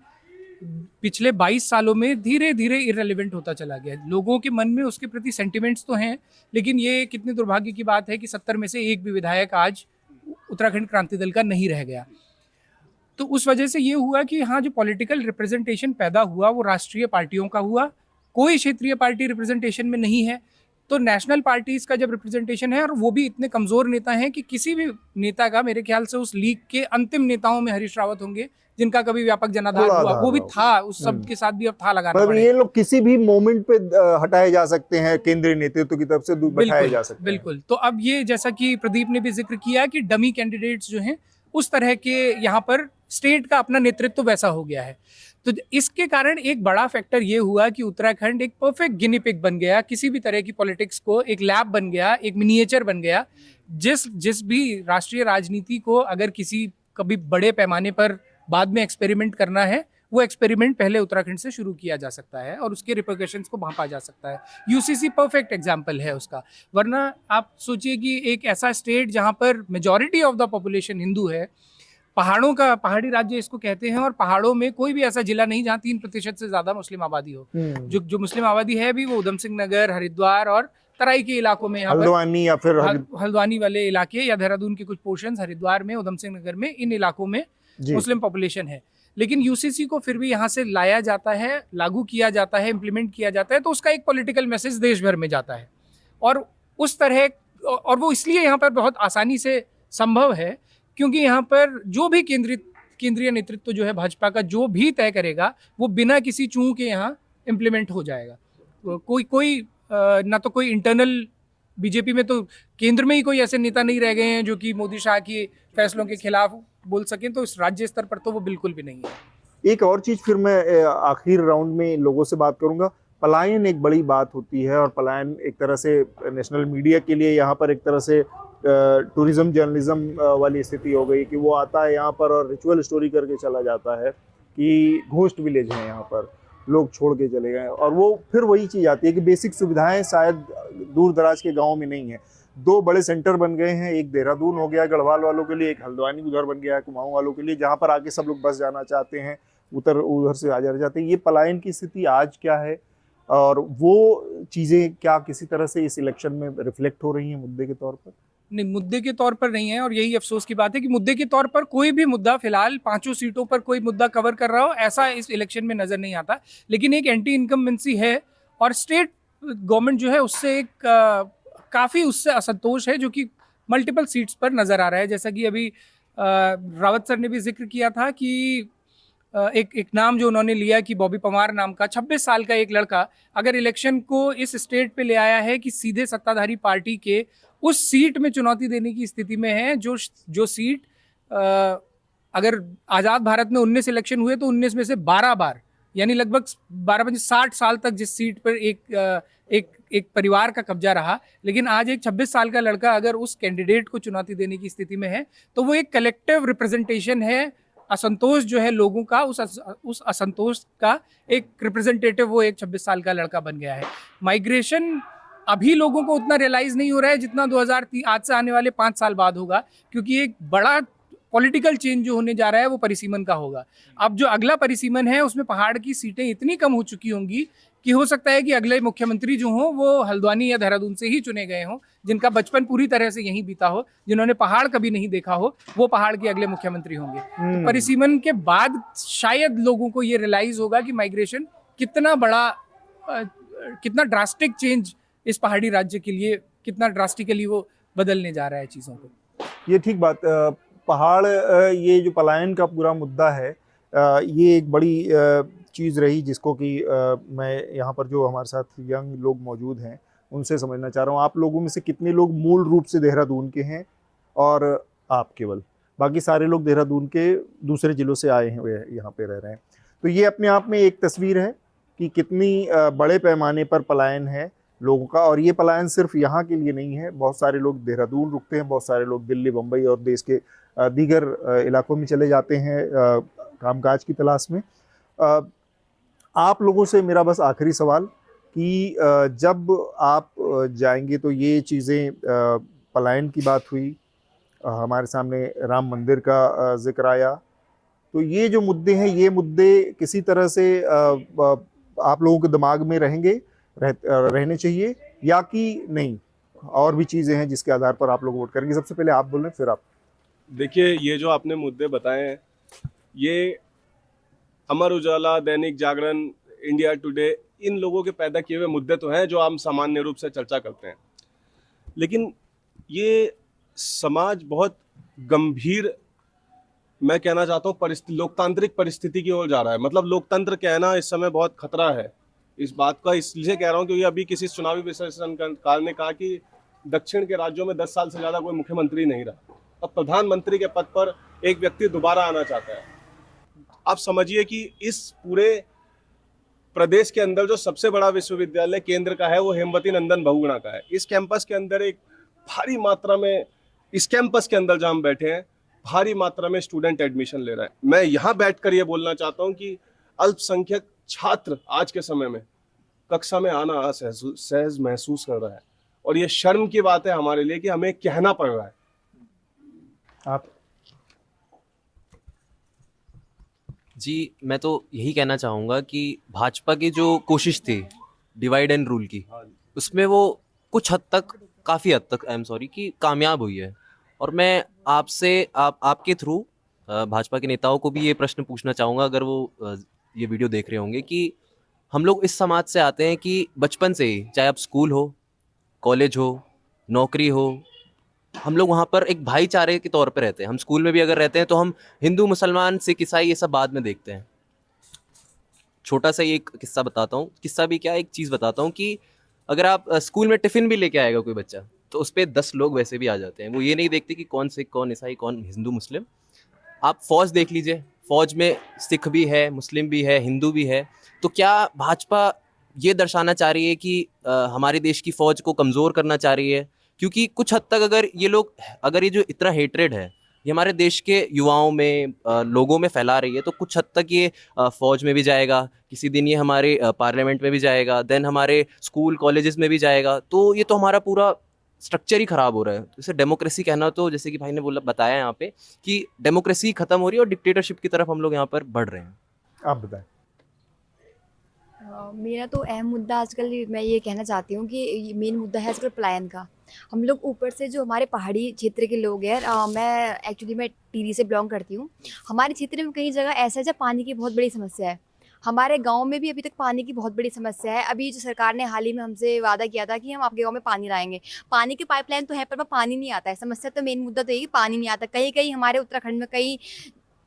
पिछले 22 सालों में धीरे धीरे इररिलेवेंट होता चला गया। लोगों के मन में उसके प्रति सेंटिमेंट्स तो हैं, लेकिन ये कितने दुर्भाग्य की बात है कि 70 में से एक भी विधायक आज उत्तराखंड क्रांति दल का नहीं रह गया। तो उस वजह से ये हुआ कि हाँ, जो पॉलिटिकल रिप्रेजेंटेशन पैदा हुआ वो राष्ट्रीय पार्टियों का हुआ, कोई क्षेत्रीय पार्टी रिप्रेजेंटेशन में नहीं है। तो नेशनल पार्टीज का जब रिप्रेजेंटेशन है, और वो भी इतने कमजोर नेता हैं कि किसी भी नेता का, मेरे ख्याल से उस लीग के अंतिम नेताओं में हरीश रावत होंगे जिनका कभी व्यापक जनाधार हुआ, वो भी था, उस सब के साथ भी अब था लगाना मतलब ये लोग किसी भी मोमेंट पे हटाए जा सकते हैं, केंद्रीय नेतृत्व की तरफ से बैठाए जा सकते हैं। बिल्कुल। तो अब ये जैसा कि प्रदीप ने भी जिक्र किया कि डमी कैंडिडेट्स जो हैं उस तरह के यहाँ पर स्टेट का अपना नेतृत्व वैसा हो गया है। तो इसके कारण एक बड़ा फैक्टर ये हुआ कि उत्तराखंड एक परफेक्ट गिनी पिग बन गया, किसी भी तरह की पॉलिटिक्स को एक लैब बन गया, एक मिनिएचर बन गया। जिस भी राष्ट्रीय राजनीति को अगर किसी कभी बड़े पैमाने पर बाद में एक्सपेरिमेंट करना है, वो एक्सपेरिमेंट पहले उत्तराखंड से शुरू किया जा सकता है और उसके रिपरकशंस को भांपा जा सकता है। यूसीसी परफेक्ट एग्जाम्पल है उसका। वरना आप सोचिए कि एक ऐसा स्टेट जहाँ पर majority of the population Hindu है, पहाड़ों का, पहाड़ी राज्य इसको कहते हैं, और पहाड़ों में कोई भी ऐसा जिला नहीं जहाँ 3% से ज्यादा मुस्लिम आबादी हो। जो मुस्लिम आबादी है भी वो उधम सिंह नगर, हरिद्वार और तराई के इलाकों में, हल्द्वानी या फिर हल्द्वानी वाले इलाके या देहरादून के कुछ पोर्शंस, हरिद्वार में, उधम सिंह नगर में, इन इलाकों में मुस्लिम पॉपुलेशन है। लेकिन यूसीसी को फिर भी यहाँ से लाया जाता है, लागू किया जाता है, इम्प्लीमेंट किया जाता है, तो उसका एक पॉलिटिकल मैसेज देश भर में जाता है। और उस तरह, और वो इसलिए यहाँ पर बहुत आसानी से संभव है क्योंकि यहाँ पर जो भी केंद्रीय नेतृत्व जो है भाजपा का, जो भी तय करेगा वो बिना किसी चूं के यहाँ इम्प्लीमेंट हो जाएगा। कोई ना तो कोई इंटरनल, बीजेपी में तो केंद्र में ही कोई ऐसे नेता नहीं रह गए हैं जो कि मोदी शाह के फैसलों के खिलाफ बोल सकें, तो इस राज्य स्तर पर तो वो बिल्कुल भी नहीं है। एक और चीज फिर मैं आखिर राउंड में लोगों से बात करूंगा। पलायन एक बड़ी बात होती है, और पलायन एक तरह से नेशनल मीडिया के लिए यहाँ पर एक तरह से टूरिज्म जर्नलिज्म वाली स्थिति हो गई कि वो आता है यहाँ पर और रिचुअल स्टोरी करके चला जाता है कि घोस्ट विलेज है यहाँ पर, लोग छोड़ के चले गए, और वो फिर वही चीज़ आती है कि बेसिक सुविधाएं शायद दूर दराज के गाँव में नहीं है। 2 बड़े सेंटर बन गए हैं, एक देहरादून हो गया गढ़वाल वालों के लिए, एक हल्द्वानी उधर बन गया है कुमाऊं वालों के लिए, जहाँ पर आके सब लोग बस जाना चाहते हैं, उधर से आ जाते हैं। ये पलायन की स्थिति आज क्या है, और वो चीज़ें क्या किसी तरह से इस इलेक्शन में रिफ्लेक्ट हो रही हैं मुद्दे के तौर पर? नहीं, मुद्दे के तौर पर नहीं है, और यही अफसोस की बात है कि मुद्दे के तौर पर कोई भी मुद्दा फिलहाल 5 सीटों पर कोई मुद्दा कवर कर रहा हो ऐसा इस इलेक्शन में नजर नहीं आता। लेकिन एक एंटी इनकम्बेंसी है, और स्टेट गवर्नमेंट जो है उससे एक काफ़ी उससे असंतोष है, जो कि मल्टीपल सीट्स पर नज़र आ रहा है। जैसा कि अभी रावत सर ने भी जिक्र किया था कि एक नाम जो उन्होंने लिया कि बॉबी पवार नाम का 26 साल का एक लड़का अगर इलेक्शन को इस स्टेट पे ले आया है कि सीधे सत्ताधारी पार्टी के उस सीट में चुनौती देने की स्थिति में है, जो सीट अगर आज़ाद भारत में 19 इलेक्शन हुए तो 19 में से 12 बार, यानी लगभग 12-60 साल तक जिस सीट पर एक परिवार का कब्जा रहा, लेकिन आज एक 26 साल का लड़का अगर उस कैंडिडेट को चुनौती देने की स्थिति में है, तो वो एक कलेक्टिव रिप्रेजेंटेशन है। असंतोष जो है लोगों का, उस असंतोष का एक रिप्रेजेंटेटिव वो एक 26 साल का लड़का बन गया है। माइग्रेशन अभी लोगों को उतना रियलाइज नहीं हो रहा है जितना 2003 आज से आने वाले 5 साल बाद होगा, क्योंकि एक बड़ा पॉलिटिकल चेंज जो होने जा रहा है वो परिसीमन का होगा। अब जो अगला परिसीमन है उसमें पहाड़ की सीटें इतनी कम हो चुकी होंगी कि हो सकता है कि अगले मुख्यमंत्री जो हों वो हल्द्वानी या देहरादून से ही चुने गए हों, जिनका बचपन पूरी तरह से यहीं बीता हो, जिन्होंने पहाड़ कभी नहीं देखा हो, वो पहाड़ के अगले मुख्यमंत्री होंगे। तो परिसीमन के बाद शायद लोगों को ये रियलाइज होगा कि माइग्रेशन कितना बड़ा, कितना ड्रास्टिक चेंज इस पहाड़ी राज्य के लिए, कितना ड्रास्टिकली वो बदलने जा रहा है चीज़ों को। ये ठीक बात, पहाड़, ये जो पलायन का पूरा मुद्दा है, ये एक बड़ी चीज़ रही जिसको कि मैं यहाँ पर जो हमारे साथ यंग लोग मौजूद हैं उनसे समझना चाह रहा हूँ। आप लोगों में से कितने लोग मूल रूप से देहरादून के हैं, और आप केवल, बाकी सारे लोग देहरादून के दूसरे ज़िलों से आए हैं, यहाँ पे रह रहे हैं। तो ये अपने आप में एक तस्वीर है कि कितनी बड़े पैमाने पर पलायन है लोगों का, और ये पलायन सिर्फ यहाँ के लिए नहीं है। बहुत सारे लोग देहरादून रुकते हैं, बहुत सारे लोग दिल्ली, बम्बई और देश के दीगर इलाकों में चले जाते हैं कामकाज की तलाश में। आप लोगों से मेरा बस आखिरी सवाल कि जब आप जाएंगे तो ये चीज़ें, पलायन की बात हुई, हमारे सामने राम मंदिर का जिक्र आया, तो ये जो मुद्दे हैं, ये मुद्दे किसी तरह से आप लोगों के दिमाग में रहने चाहिए या कि नहीं, और भी चीज़ें हैं जिसके आधार पर आप लोग वोट करेंगे? सबसे पहले आप बोलें, फिर आप। देखिए, ये जो आपने मुद्दे बताए हैं, ये अमर उजाला, दैनिक जागरण, इंडिया टुडे, इन लोगों के पैदा किए हुए मुद्दे तो हैं जो हम सामान्य रूप से चर्चा करते हैं, लेकिन ये समाज बहुत गंभीर, मैं कहना चाहता हूँ, लोकतांत्रिक परिस्थिति की ओर जा रहा है। मतलब लोकतंत्र कहना इस समय बहुत खतरा है। इस बात का इसलिए कह रहा हूँ क्योंकि अभी किसी चुनावी विश्लेषणकार ने कहा कि दक्षिण के राज्यों में 10 साल से ज़्यादा कोई मुख्यमंत्री नहीं रहा, अब प्रधानमंत्री के पद पर एक व्यक्ति दोबारा आना चाहता है। आप समझिए कि इस पूरे प्रदेश के अंदर जो सबसे बड़ा विश्वविद्यालय केंद्र का है वो हेमवती नंदन बहुगुणा का है। इस कैंपस के अंदर एक भारी मात्रा में, इस कैंपस के अंदर जहाँ हम बैठे हैं, भारी मात्रा में स्टूडेंट एडमिशन ले रहा है। मैं यहाँ बैठकर ये बोलना चाहता हूँ कि अल्पसंख्यक छात्र आज के समय में कक्षा में आना असहज महसूस कर रहा है, और ये शर्म की बात है हमारे लिए कि हमें कहना पड़ रहा है। आप? जी, मैं तो यही कहना चाहूँगा कि भाजपा की जो कोशिश थी डिवाइड एंड रूल की, उसमें वो कुछ हद तक, काफ़ी हद तक, आई एम सॉरी, कि कामयाब हुई है। और मैं आपसे आपके थ्रू भाजपा के नेताओं को भी ये प्रश्न पूछना चाहूँगा, अगर वो ये वीडियो देख रहे होंगे, कि हम लोग इस समाज से आते हैं कि बचपन से ही, चाहे आप स्कूल हो, कॉलेज हो, नौकरी हो, हम लोग वहाँ पर एक भाईचारे के तौर पे रहते हैं। हम स्कूल में भी अगर रहते हैं तो हम हिंदू, मुसलमान, सिख, ईसाई ये सब बाद में देखते हैं। छोटा सा एक किस्सा बताता हूँ, किस्सा भी क्या, एक चीज़ बताता हूँ कि अगर आप स्कूल में टिफ़िन भी लेके आएगा कोई बच्चा, तो उस पर 10 लोग वैसे भी आ जाते हैं। वो ये नहीं देखते कि कौन सिख, कौन ईसाई, कौन हिंदू, मुस्लिम। आप फ़ौज देख लीजिए, फ़ौज में सिख भी है, मुस्लिम भी है, हिंदू भी है। तो क्या भाजपा ये दर्शाना चाह रही है कि हमारे देश की फ़ौज को कमज़ोर करना चाह रही है? क्योंकि कुछ हद तक अगर ये जो इतना हेट्रेड है ये हमारे देश के युवाओं में, लोगों में फैला रही है, तो कुछ हद तक ये फ़ौज में भी जाएगा, किसी दिन ये हमारे पार्लियामेंट में भी जाएगा, देन हमारे स्कूल कॉलेजेस में भी जाएगा। तो ये तो हमारा पूरा स्ट्रक्चर ही ख़राब हो रहा है। इसे डेमोक्रेसी कहना, तो जैसे कि भाई ने बताया यहाँ पे कि डेमोक्रेसी ख़त्म हो रही है और डिक्टेटरशिप की तरफ हम लोग यहाँ पर बढ़ रहे हैं। आप बताएं। मेरा तो अहम मुद्दा आजकल, मैं ये कहना चाहती हूँ कि मेन मुद्दा है आजकल पलायन का। हम लोग ऊपर से जो हमारे पहाड़ी क्षेत्र के लोग हैं, मैं टिहरी से बिलोंग करती हूँ। हमारे क्षेत्र में कई जगह ऐसा है जहाँ पानी की बहुत बड़ी समस्या है। हमारे गांव में भी अभी तक पानी की बहुत बड़ी समस्या है। अभी जो सरकार ने हाल ही में हमसे वादा किया था कि हम आपके गांव में पानी लाएंगे। पानी की पाइपलाइन तो है पर पानी नहीं आता है। समस्या तो मेन मुद्दा तो यही, पानी नहीं आता। कहीं कहीं हमारे उत्तराखंड में कई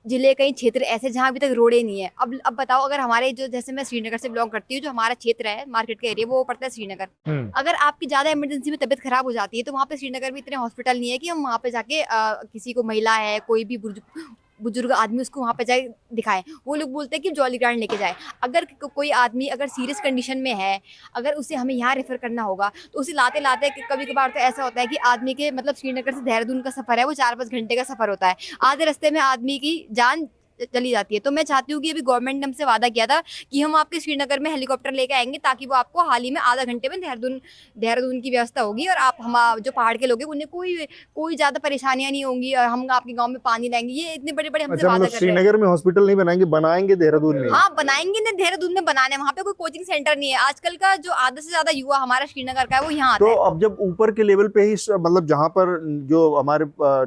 जिले, कई क्षेत्र ऐसे जहाँ अभी तक रोडे नहीं है। अब बताओ, अगर हमारे जो, जैसे मैं श्रीनगर से बिलोंग करती हूँ, जो हमारा क्षेत्र है, मार्केट का एरिया, वो पड़ता है श्रीनगर। अगर आपकी ज़्यादा इमरजेंसी में तबीयत खराब हो जाती है तो वहाँ पे श्रीनगर में इतने हॉस्पिटल नहीं है कि हम वहाँ पे जाके किसी को, महिला है, कोई भी बुजुर्ग आदमी, उसको वहाँ पे जाए दिखाएं। वो लोग बोलते हैं कि जॉली ग्रांट लेके जाए। अगर कोई आदमी अगर सीरियस कंडीशन में है, अगर उसे हमें यहाँ रेफर करना होगा तो उसे लाते लाते कभी कभार तो ऐसा होता है कि आदमी के, मतलब श्रीनगर से देहरादून का सफ़र है, वो 4-5 घंटे का सफ़र होता है। आधे रास्ते में आदमी की जान चली जाती है। तो मैं चाहती हूँ कि अभी गवर्नमेंट ने हमसे वादा किया था कि हम आपके श्रीनगर में हेलीकॉप्टर लेके आएंगे, ताकि वो आपको हाल ही में आधा घंटे में देहरादून की व्यवस्था होगी, और आप, हम जो पहाड़ के लोग हैं, उन्हें कोई ज़्यादा परेशानियां नहीं होंगी, और हम आपके गांव में पानी लाएंगे। ये इतने बड़े बड़े हमसे वादा कर रहे हैं। श्रीनगर में हॉस्पिटल नहीं बनाएंगे, बनाएंगे देहरादून में। हाँ, बनाएंगे ना, देहरादून में बनाने। वहाँ पे कोई कोचिंग सेंटर नहीं है। आजकल का जो आधा से ज्यादा युवा हमारा श्रीनगर का है, वो यहाँ आता है। तो अब जब ऊपर के लेवल पे ही, मतलब जहाँ पर जो हमारे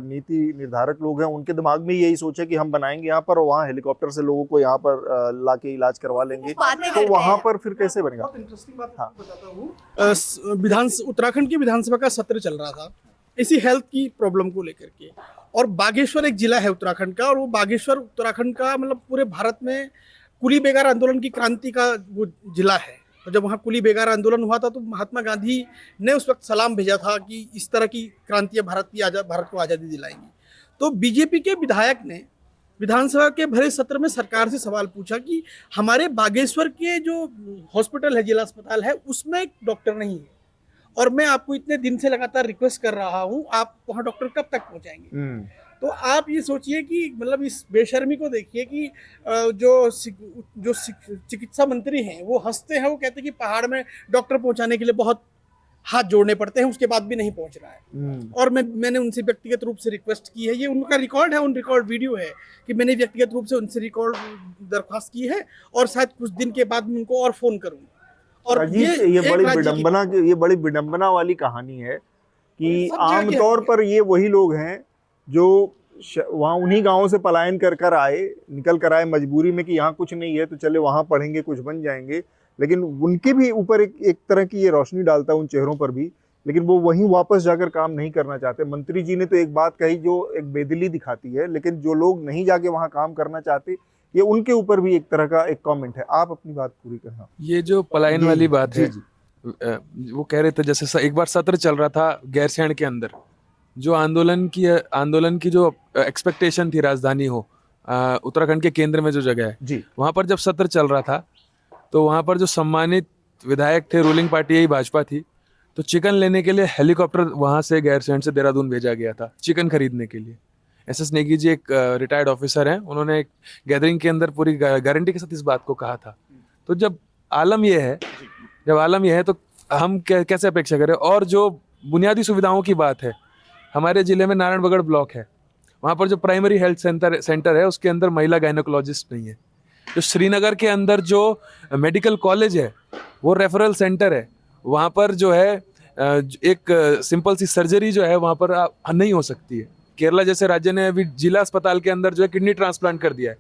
नीति निर्धारक लोग हैं, उनके दिमाग में यही सोचा कि हम बनाएंगे यहाँ पर, और वहाँ हेलीकॉप्टर से लोगों को यहाँ पर लाके इलाज करवा लेंगे, तो वहाँ पर फिर कैसे बनेगा? बहुत इंटरेस्टिंग बात बताता हूँ। उत्तराखंड की विधानसभा का सत्र चल रहा था इसी हेल्थ की प्रॉब्लम को लेकर के, और बागेश्वर एक जिला है उत्तराखंड का, और वो बागेश्वर उत्तराखंड का, मतलब पूरे भारत में कुली बेगार आंदोलन की क्रांति का वो जिला है। और जब वहाँ कुली बेगार आंदोलन हुआ था तो महात्मा गांधी ने उस वक्त सलाम भेजा था कि इस तरह की क्रांतियाँ भारत को आज़ादी दिलाएंगी। तो बीजेपी के विधायक ने विधानसभा के भरे सत्र में सरकार से सवाल पूछा कि हमारे बागेश्वर के जो हॉस्पिटल है, जिला अस्पताल है, उसमें एक डॉक्टर नहीं है, और मैं आपको इतने दिन से लगातार रिक्वेस्ट कर रहा हूँ, आप वहाँ डॉक्टर कब तक पहुँचाएंगे? तो आप ये सोचिए कि, मतलब इस बेशर्मी को देखिए कि जो चिकित्सा मंत्री हैं वो हंसते हैं, वो कहते हैं कि पहाड़ में डॉक्टर पहुँचाने के लिए बहुत हाथ जोड़ने पड़ते हैं, उसके बाद भी नहीं पहुंच रहा है। और मैंने उनसे व्यक्तिगत रूप से रिक्वेस्ट की है, ये उनका रिकॉर्ड है, रिकॉर्ड वीडियो है कि मैंने व्यक्तिगत रूप से उनसे रिकॉर्ड दरख्वास्त की है और शायद कुछ दिन के बाद मैं उनको और फोन करूंगा। और ये बड़ी विडंबना वाली कहानी है कि आमतौर पर ये वही लोग हैं जो वहाँ उन्हीं गांवों से पलायन कर आए, निकल कर आए मजबूरी में कि यहाँ कुछ नहीं है तो चले वहाँ पढ़ेंगे, कुछ बन जाएंगे, लेकिन उनके भी ऊपर एक तरह की ये रोशनी डालता है उन चेहरों पर भी, लेकिन वो वहीं वापस जाकर काम नहीं करना चाहते। मंत्री जी ने तो एक बात कही जो एक बेदिली दिखाती है, लेकिन जो लोग नहीं जाके वहाँ काम करना चाहते, ये उनके ऊपर भी एक तरह का एक कमेंट है। आप अपनी बात पूरी करना। ये जो पलायन वाली बात है, वो कह रहे थे जैसे एक बार सत्र चल रहा था गैरसैंण के अंदर, जो आंदोलन की जो एक्सपेक्टेशन थी राजधानी हो, उत्तराखंड के केंद्र में जो जगह है जी, वहाँ पर जब सत्र चल रहा था तो वहाँ पर जो सम्मानित विधायक थे, रूलिंग पार्टी यही भाजपा थी, तो चिकन लेने के लिए हेलीकॉप्टर वहाँ से गैरसैंण से देहरादून भेजा गया था चिकन खरीदने के लिए। SS नेगी जी एक रिटायर्ड ऑफिसर हैं, उन्होंने एक गैदरिंग के अंदर पूरी गारंटी के साथ इस बात को कहा था। तो जब आलम यह है तो हम कैसे अपेक्षा करें। और जो बुनियादी सुविधाओं की बात है, हमारे जिले में नारायणबगड़ ब्लॉक है, वहाँ पर जो प्राइमरी हेल्थ सेंटर है उसके अंदर महिला गायनोकोलॉजिस्ट नहीं है। जो श्रीनगर के अंदर जो मेडिकल कॉलेज है वो रेफरल सेंटर है, वहाँ पर जो है एक सिंपल सी सर्जरी जो है वहाँ पर नहीं हो सकती है। केरला जैसे राज्य ने अभी जिला अस्पताल के अंदर जो है किडनी ट्रांसप्लांट कर दिया है,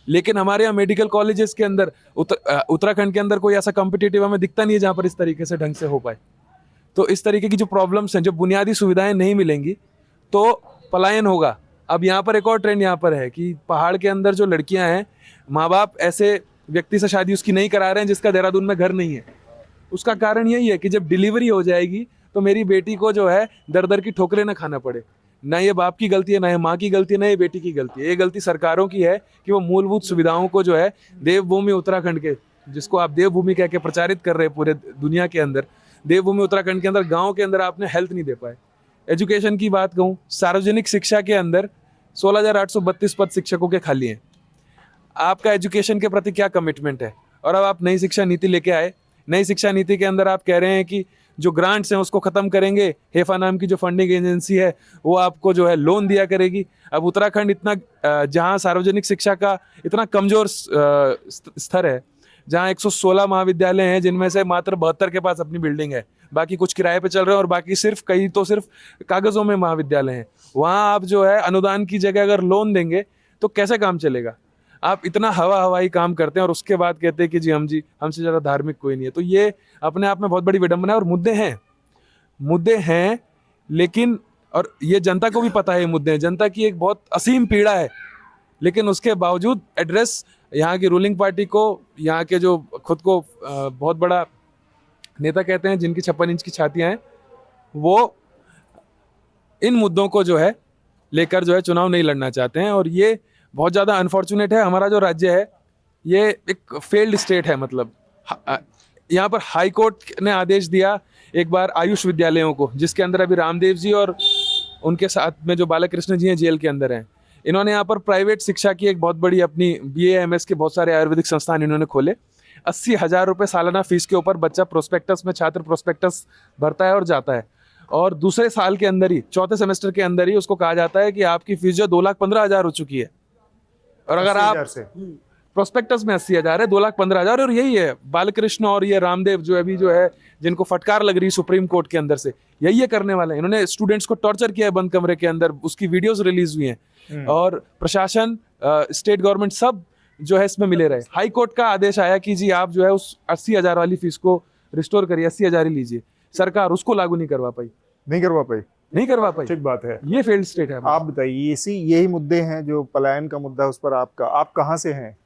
लेकिन हमारे यहाँ मेडिकल कॉलेजेस के अंदर उत्तराखंड के अंदर कोई ऐसा कॉम्पिटिटिव हमें दिखता नहीं है जहाँ पर इस तरीके से ढंग से हो पाए। तो इस तरीके की जो प्रॉब्लम्स हैं, जो बुनियादी सुविधाएं नहीं मिलेंगी तो पलायन होगा। अब यहाँ पर एक और ट्रेंड यहाँ पर है कि पहाड़ के अंदर जो लड़कियां हैं, माँ बाप ऐसे व्यक्ति से शादी उसकी नहीं करा रहे हैं जिसका देहरादून में घर नहीं है। उसका कारण यही है कि जब डिलीवरी हो जाएगी तो मेरी बेटी को जो है दर दर की ठोकरें ना खाना पड़े। ना ये बाप की गलती है, ना ये माँ की गलती है, ना ये बेटी की गलती है। ये गलती सरकारों की है कि वो मूलभूत सुविधाओं को जो है देवभूमि उत्तराखंड के, जिसको आप देवभूमि कह के प्रचारित कर रहे हैं पूरे दुनिया के अंदर, देवभूमि उत्तराखंड के अंदर गाँव के अंदर आपने हेल्थ नहीं दे पाए। एजुकेशन की बात कहूँ, सार्वजनिक शिक्षा के अंदर 16,832 पद शिक्षकों के खाली हैं। आपका एजुकेशन के प्रति क्या कमिटमेंट है? और अब आप नई शिक्षा नीति लेके आए, नई शिक्षा नीति के अंदर आप कह रहे हैं कि जो ग्रांट्स हैं उसको ख़त्म करेंगे, हेफा नाम की जो फंडिंग एजेंसी है वो आपको जो है लोन दिया करेगी। अब उत्तराखंड इतना जहाँ सार्वजनिक शिक्षा का इतना कमज़ोर स्तर है, जहाँ 116 महाविद्यालय हैं जिनमें से मात्र 72 के पास अपनी बिल्डिंग है, बाकी कुछ किराए पे चल रहे हैं और बाकी सिर्फ कागज़ों में महाविद्यालय हैं। वहाँ आप जो है अनुदान की जगह अगर लोन देंगे तो कैसे काम चलेगा? आप इतना हवाई काम करते हैं और उसके बाद कहते हैं कि जी हमसे ज़्यादा धार्मिक कोई नहीं है। तो ये अपने आप में बहुत बड़ी विडंबना है। और मुद्दे हैं लेकिन, और ये जनता को भी पता है, मुद्दे हैं, जनता की एक बहुत असीम पीड़ा है, लेकिन उसके बावजूद एड्रेस यहाँ की रूलिंग पार्टी को, यहाँ के जो खुद को बहुत बड़ा नेता कहते हैं, जिनकी 56 इंच की छातियाँ हैं, वो इन मुद्दों को जो है लेकर जो है चुनाव नहीं लड़ना चाहते हैं। और ये बहुत ज़्यादा अनफॉर्चुनेट है। हमारा जो राज्य है ये एक फेल्ड स्टेट है। मतलब यहाँ पर हाई कोर्ट ने आदेश दिया एक बार आयुष विद्यालयों को, जिसके अंदर अभी रामदेव जी और उनके साथ में जो बालकृष्ण जी हैं जेल के अंदर हैं। इन्होंने यहाँ पर प्राइवेट शिक्षा की एक बहुत बड़ी अपनी BA MS के बहुत सारे आयुर्वेदिक संस्थान इन्होंने खोले। 80,000 रुपये सालाना फीस के ऊपर बच्चा प्रोस्पेक्टस में, छात्र प्रोस्पेक्टस भरता है और जाता है, और दूसरे साल के अंदर ही, चौथे सेमेस्टर के अंदर ही उसको कहा जाता है कि आपकी फीस जो 2,15,000 हो चुकी है। और अगर आप प्रोस्पेक्टस में 80,000 है, 2,15,000, और यही है बालकृष्ण और ये रामदेव जो अभी जो है जिनको फटकार लग रही है सुप्रीम कोर्ट के अंदर से, यही ये करने वाले हैं। इन्होंने स्टूडेंट्स को टॉर्चर किया है बंद कमरे के अंदर, उसकी वीडियोस रिलीज हुई हैं, और प्रशासन, स्टेट गवर्नमेंट सब जो है इसमें मिले रहे। हाई कोर्ट का आदेश आया कि जी आप जो है उस 80,000 वाली फीस को रिस्टोर करिए, 80,000 ही लीजिए। सरकार उसको लागू नहीं करवा पाई। ठीक बात है। ये फेल्ड स्टेट है। आप बताइए, यही मुद्दे हैं जो पलायन का मुद्दा है, उस पर आप कहाँ से हैं?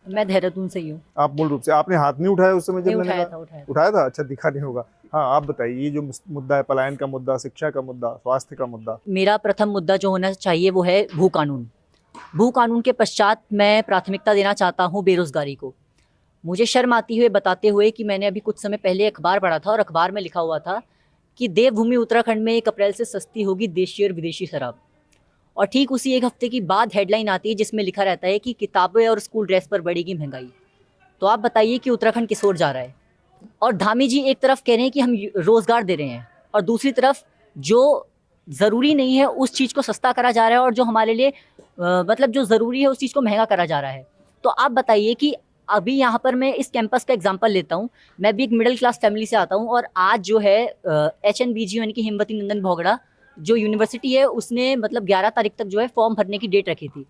मैं देहरादून से ही हूँ। आप मूल रूप से, आपने हाथ नहीं उठाया उस समय जब मैंने उठाया था? अच्छा, दिखा नहीं होगा। हाँ, आप बताइए, ये जो मुद्दा है, पलायन का मुद्दा, शिक्षा का मुद्दा, स्वास्थ्य का मुद्दा। मेरा प्रथम मुद्दा जो होना चाहिए वो है भू कानून। भू कानून के पश्चात मैं प्राथमिकता देना चाहता हूँ बेरोजगारी को। मुझे शर्म आती हुए बताते हुए कि मैंने अभी कुछ समय पहले अखबार पढ़ा था और अखबार में लिखा हुआ था कि देवभूमि उत्तराखंड में 1 अप्रैल से सस्ती होगी देशी और विदेशी शराब। और ठीक उसी एक हफ्ते की बाद हेडलाइन आती है जिसमें लिखा रहता है कि किताबें और स्कूल ड्रेस पर बढ़ेगी महंगाई। तो आप बताइए कि उत्तराखंड किस ओर जा रहा है? और धामी जी एक तरफ कह रहे हैं कि हम रोज़गार दे रहे हैं, और दूसरी तरफ जो ज़रूरी नहीं है उस चीज़ को सस्ता करा जा रहा है, और जो हमारे लिए मतलब जो ज़रूरी है उस चीज़ को महंगा करा जा रहा है। तो आप बताइए कि अभी यहाँ पर मैं इस कैंपस का एग्जांपल लेता हूँ, मैं भी एक मिडिल क्लास फैमिली से आता हूँ, और आज जो है HNBGU यानी कि हिमवती नंदन भोगड़ा जो यूनिवर्सिटी है उसने मतलब 11 तारीख तक जो है फॉर्म भरने की डेट रखी थी।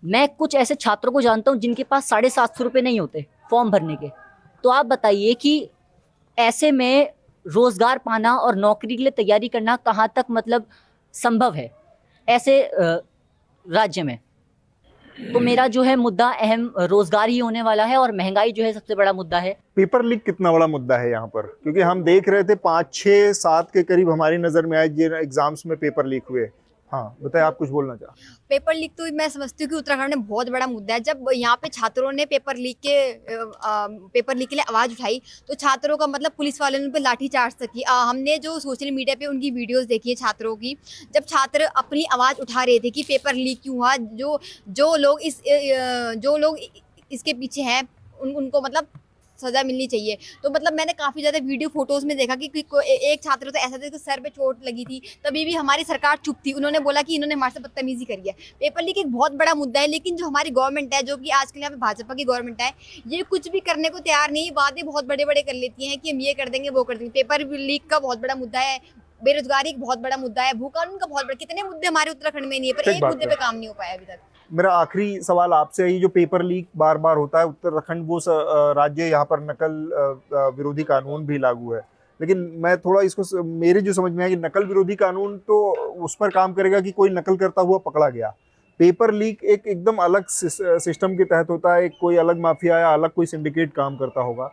मैं कुछ ऐसे छात्रों को जानता हूँ जिनके पास 750 रुपये नहीं होते फॉर्म भरने के। तो आप बताइए कि ऐसे में रोज़गार पाना और नौकरी के लिए तैयारी करना कहाँ तक मतलब संभव है ऐसे राज्य में। तो मेरा जो है मुद्दा अहम रोज़गार ही होने वाला है, और महंगाई जो है सबसे बड़ा मुद्दा है। पेपर लीक कितना बड़ा मुद्दा है यहाँ पर, क्योंकि हम देख रहे थे 5, 6, 7 के करीब हमारी नज़र में आए जिन एग्जाम्स में पेपर लीक हुए। हाँ बताइए, आप कुछ बोलना चाह। पेपर लीक तो मैं समझती हूँ कि उत्तराखंड में बहुत बड़ा मुद्दा है। जब यहाँ पे छात्रों ने पेपर लीक के लिए आवाज़ उठाई तो छात्रों का मतलब पुलिस वालों ने उन पर लाठीचार्ज तक की। हमने जो सोशल मीडिया पे उनकी वीडियोस देखी है छात्रों की, जब छात्र अपनी आवाज़ उठा रहे थे कि पेपर लीक क्यों हुआ, जो लोग इसके पीछे हैं उनको मतलब सजा मिलनी चाहिए। तो मतलब मैंने काफ़ी ज़्यादा वीडियो फोटोज़ में देखा कि एक छात्र तो ऐसा था कि सर पे चोट लगी थी, तभी भी हमारी सरकार चुप थी। उन्होंने बोला कि इन्होंने हमारे से बदतमीजी करी है। पेपर लीक एक बहुत बड़ा मुद्दा है, लेकिन जो हमारी गवर्नमेंट है, जो कि आजकल यहाँ पे भाजपा की गवर्नमेंट है, ये कुछ भी करने को तैयार नहीं। वादे बहुत बड़े बड़े कर लेती हैं कि हम ये कर देंगे वो कर देंगे। पेपर लीक का बहुत बड़ा मुद्दा है, बेरोजगारी एक बहुत बड़ा मुद्दा है, भू कानून का बहुत बड़ा, कितने मुद्दे हमारे उत्तराखंड में नहीं है, पर एक मुद्दे पे काम नहीं हो पाया अभी तक। मेरा आखिरी सवाल आपसे है, ये जो पेपर लीक बार बार होता है, उत्तराखंड वो राज्य यहाँ पर नकल विरोधी कानून भी लागू है, लेकिन मैं थोड़ा इसको मेरे जो समझ में आया कि नकल विरोधी कानून तो उस पर काम करेगा कि कोई नकल करता हुआ पकड़ा गया। पेपर लीक एक एकदम अलग सिस्टम के तहत होता है, कोई अलग माफिया या अलग कोई सिंडिकेट काम करता होगा।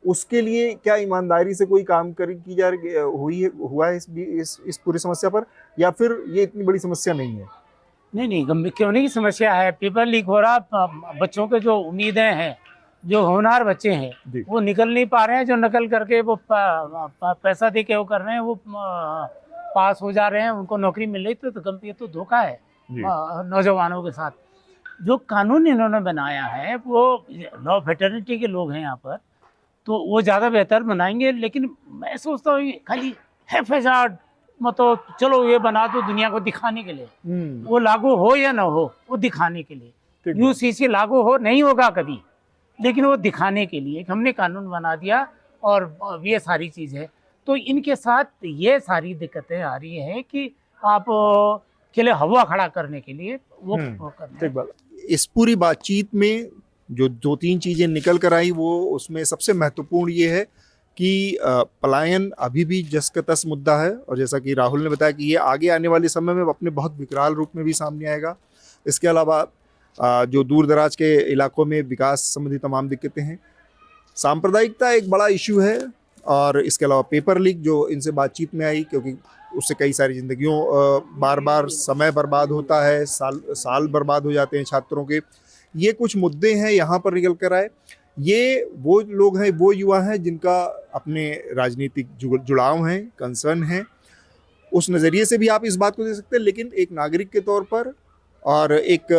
उसके लिए क्या ईमानदारी से कोई काम की जा रही हुआ है इस पूरी समस्या पर, या फिर ये इतनी बड़ी समस्या नहीं है? नहीं गंभीर क्यों नहीं की समस्या है। पेपर लीक हो रहा, बच्चों के जो उम्मीदें हैं, जो होनहार बच्चे हैं वो निकल नहीं पा रहे हैं, जो नकल करके वो पैसा दे के वो कर रहे हैं, वो पास हो जा रहे हैं, उनको नौकरी मिल रही। तो गंभीर तो धोखा है नौजवानों के साथ। जो कानून इन्होंने बनाया है वो लॉ फेटर्निटी के लोग हैं यहाँ पर, तो वो ज़्यादा बेहतर बनाएंगे। लेकिन मैं सोचता हूँ खाली हैफेजार्ड मतलब चलो ये बना दो दुनिया को दिखाने के लिए, वो लागू हो या ना हो, वो दिखाने के लिए। यूसीसी लागू हो नहीं होगा कभी, लेकिन वो दिखाने के लिए हमने कानून बना दिया और ये सारी चीज़ है। तो इनके साथ ये सारी दिक्कतें आ रही हैं कि आप के लिए हवा खड़ा करने के लिए वो करना। इस पूरी बातचीत में जो 2-3 चीज़ें निकल कर आई, वो उसमें सबसे महत्वपूर्ण ये है कि पलायन अभी भी जस का तस मुद्दा है, और जैसा कि राहुल ने बताया कि ये आगे आने वाले समय में अपने बहुत विकराल रूप में भी सामने आएगा। इसके अलावा जो दूर दराज के इलाकों में विकास संबंधी तमाम दिक्कतें हैं, सांप्रदायिकता एक बड़ा इशू है, और इसके अलावा पेपर लीक जो इनसे बातचीत में आई, क्योंकि उससे कई सारी जिंदगियों बार बार समय बर्बाद होता है, साल बर्बाद हो जाते हैं छात्रों के। ये कुछ मुद्दे हैं यहाँ पर निकल कर आए। ये वो लोग हैं, वो युवा हैं जिनका अपने राजनीतिक जुड़ाव हैं, कंसर्न हैं, उस नज़रिए से भी आप इस बात को देख सकते हैं। लेकिन एक नागरिक के तौर पर और एक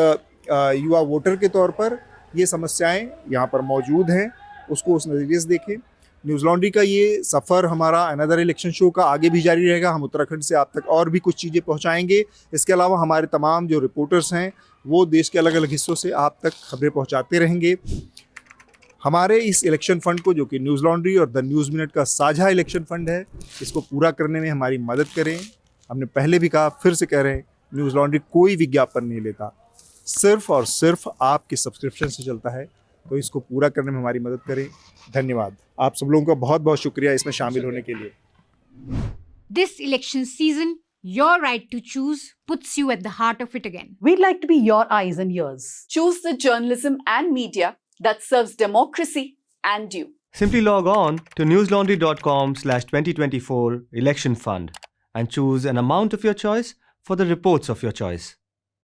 युवा वोटर के तौर पर ये समस्याएं यहाँ पर मौजूद हैं, उसको उस नज़रिए से देखें। न्यूज़ लॉन्ड्री का ये सफ़र हमारा अनदर इलेक्शन शो का आगे भी जारी रहेगा। हम उत्तराखंड से आप तक और भी कुछ चीज़ें पहुँचाएँगे। इसके अलावा हमारे तमाम जो रिपोर्टर्स हैं वो देश के अलग अलग हिस्सों से आप तक खबरें पहुँचाते रहेंगे। हमारे इस इलेक्शन फंड को, जो कि न्यूज़ लॉन्ड्री और द न्यूज़ मिनट का साझा इलेक्शन फंड है, इसको पूरा करने में हमारी मदद करें। हमने पहले भी कहा, फिर से कह रहे हैं, न्यूज़ लॉन्ड्री कोई विज्ञापन नहीं लेता, सिर्फ और सिर्फ आपके सब्सक्रिप्शन से चलता है। तो इसको पूरा करने में हमारी मदद करें। धन्यवाद। आप सब लोगों का बहुत बहुत शुक्रिया इसमें शामिल होने के लिए। This election season, your right to choose puts you at the heart of it again. We'd like to be your eyes and ears. Choose the journalism and media that serves democracy and you. Simply log on to newslaundry.com/2024 election fund and choose an amount of your choice for the reports of your choice.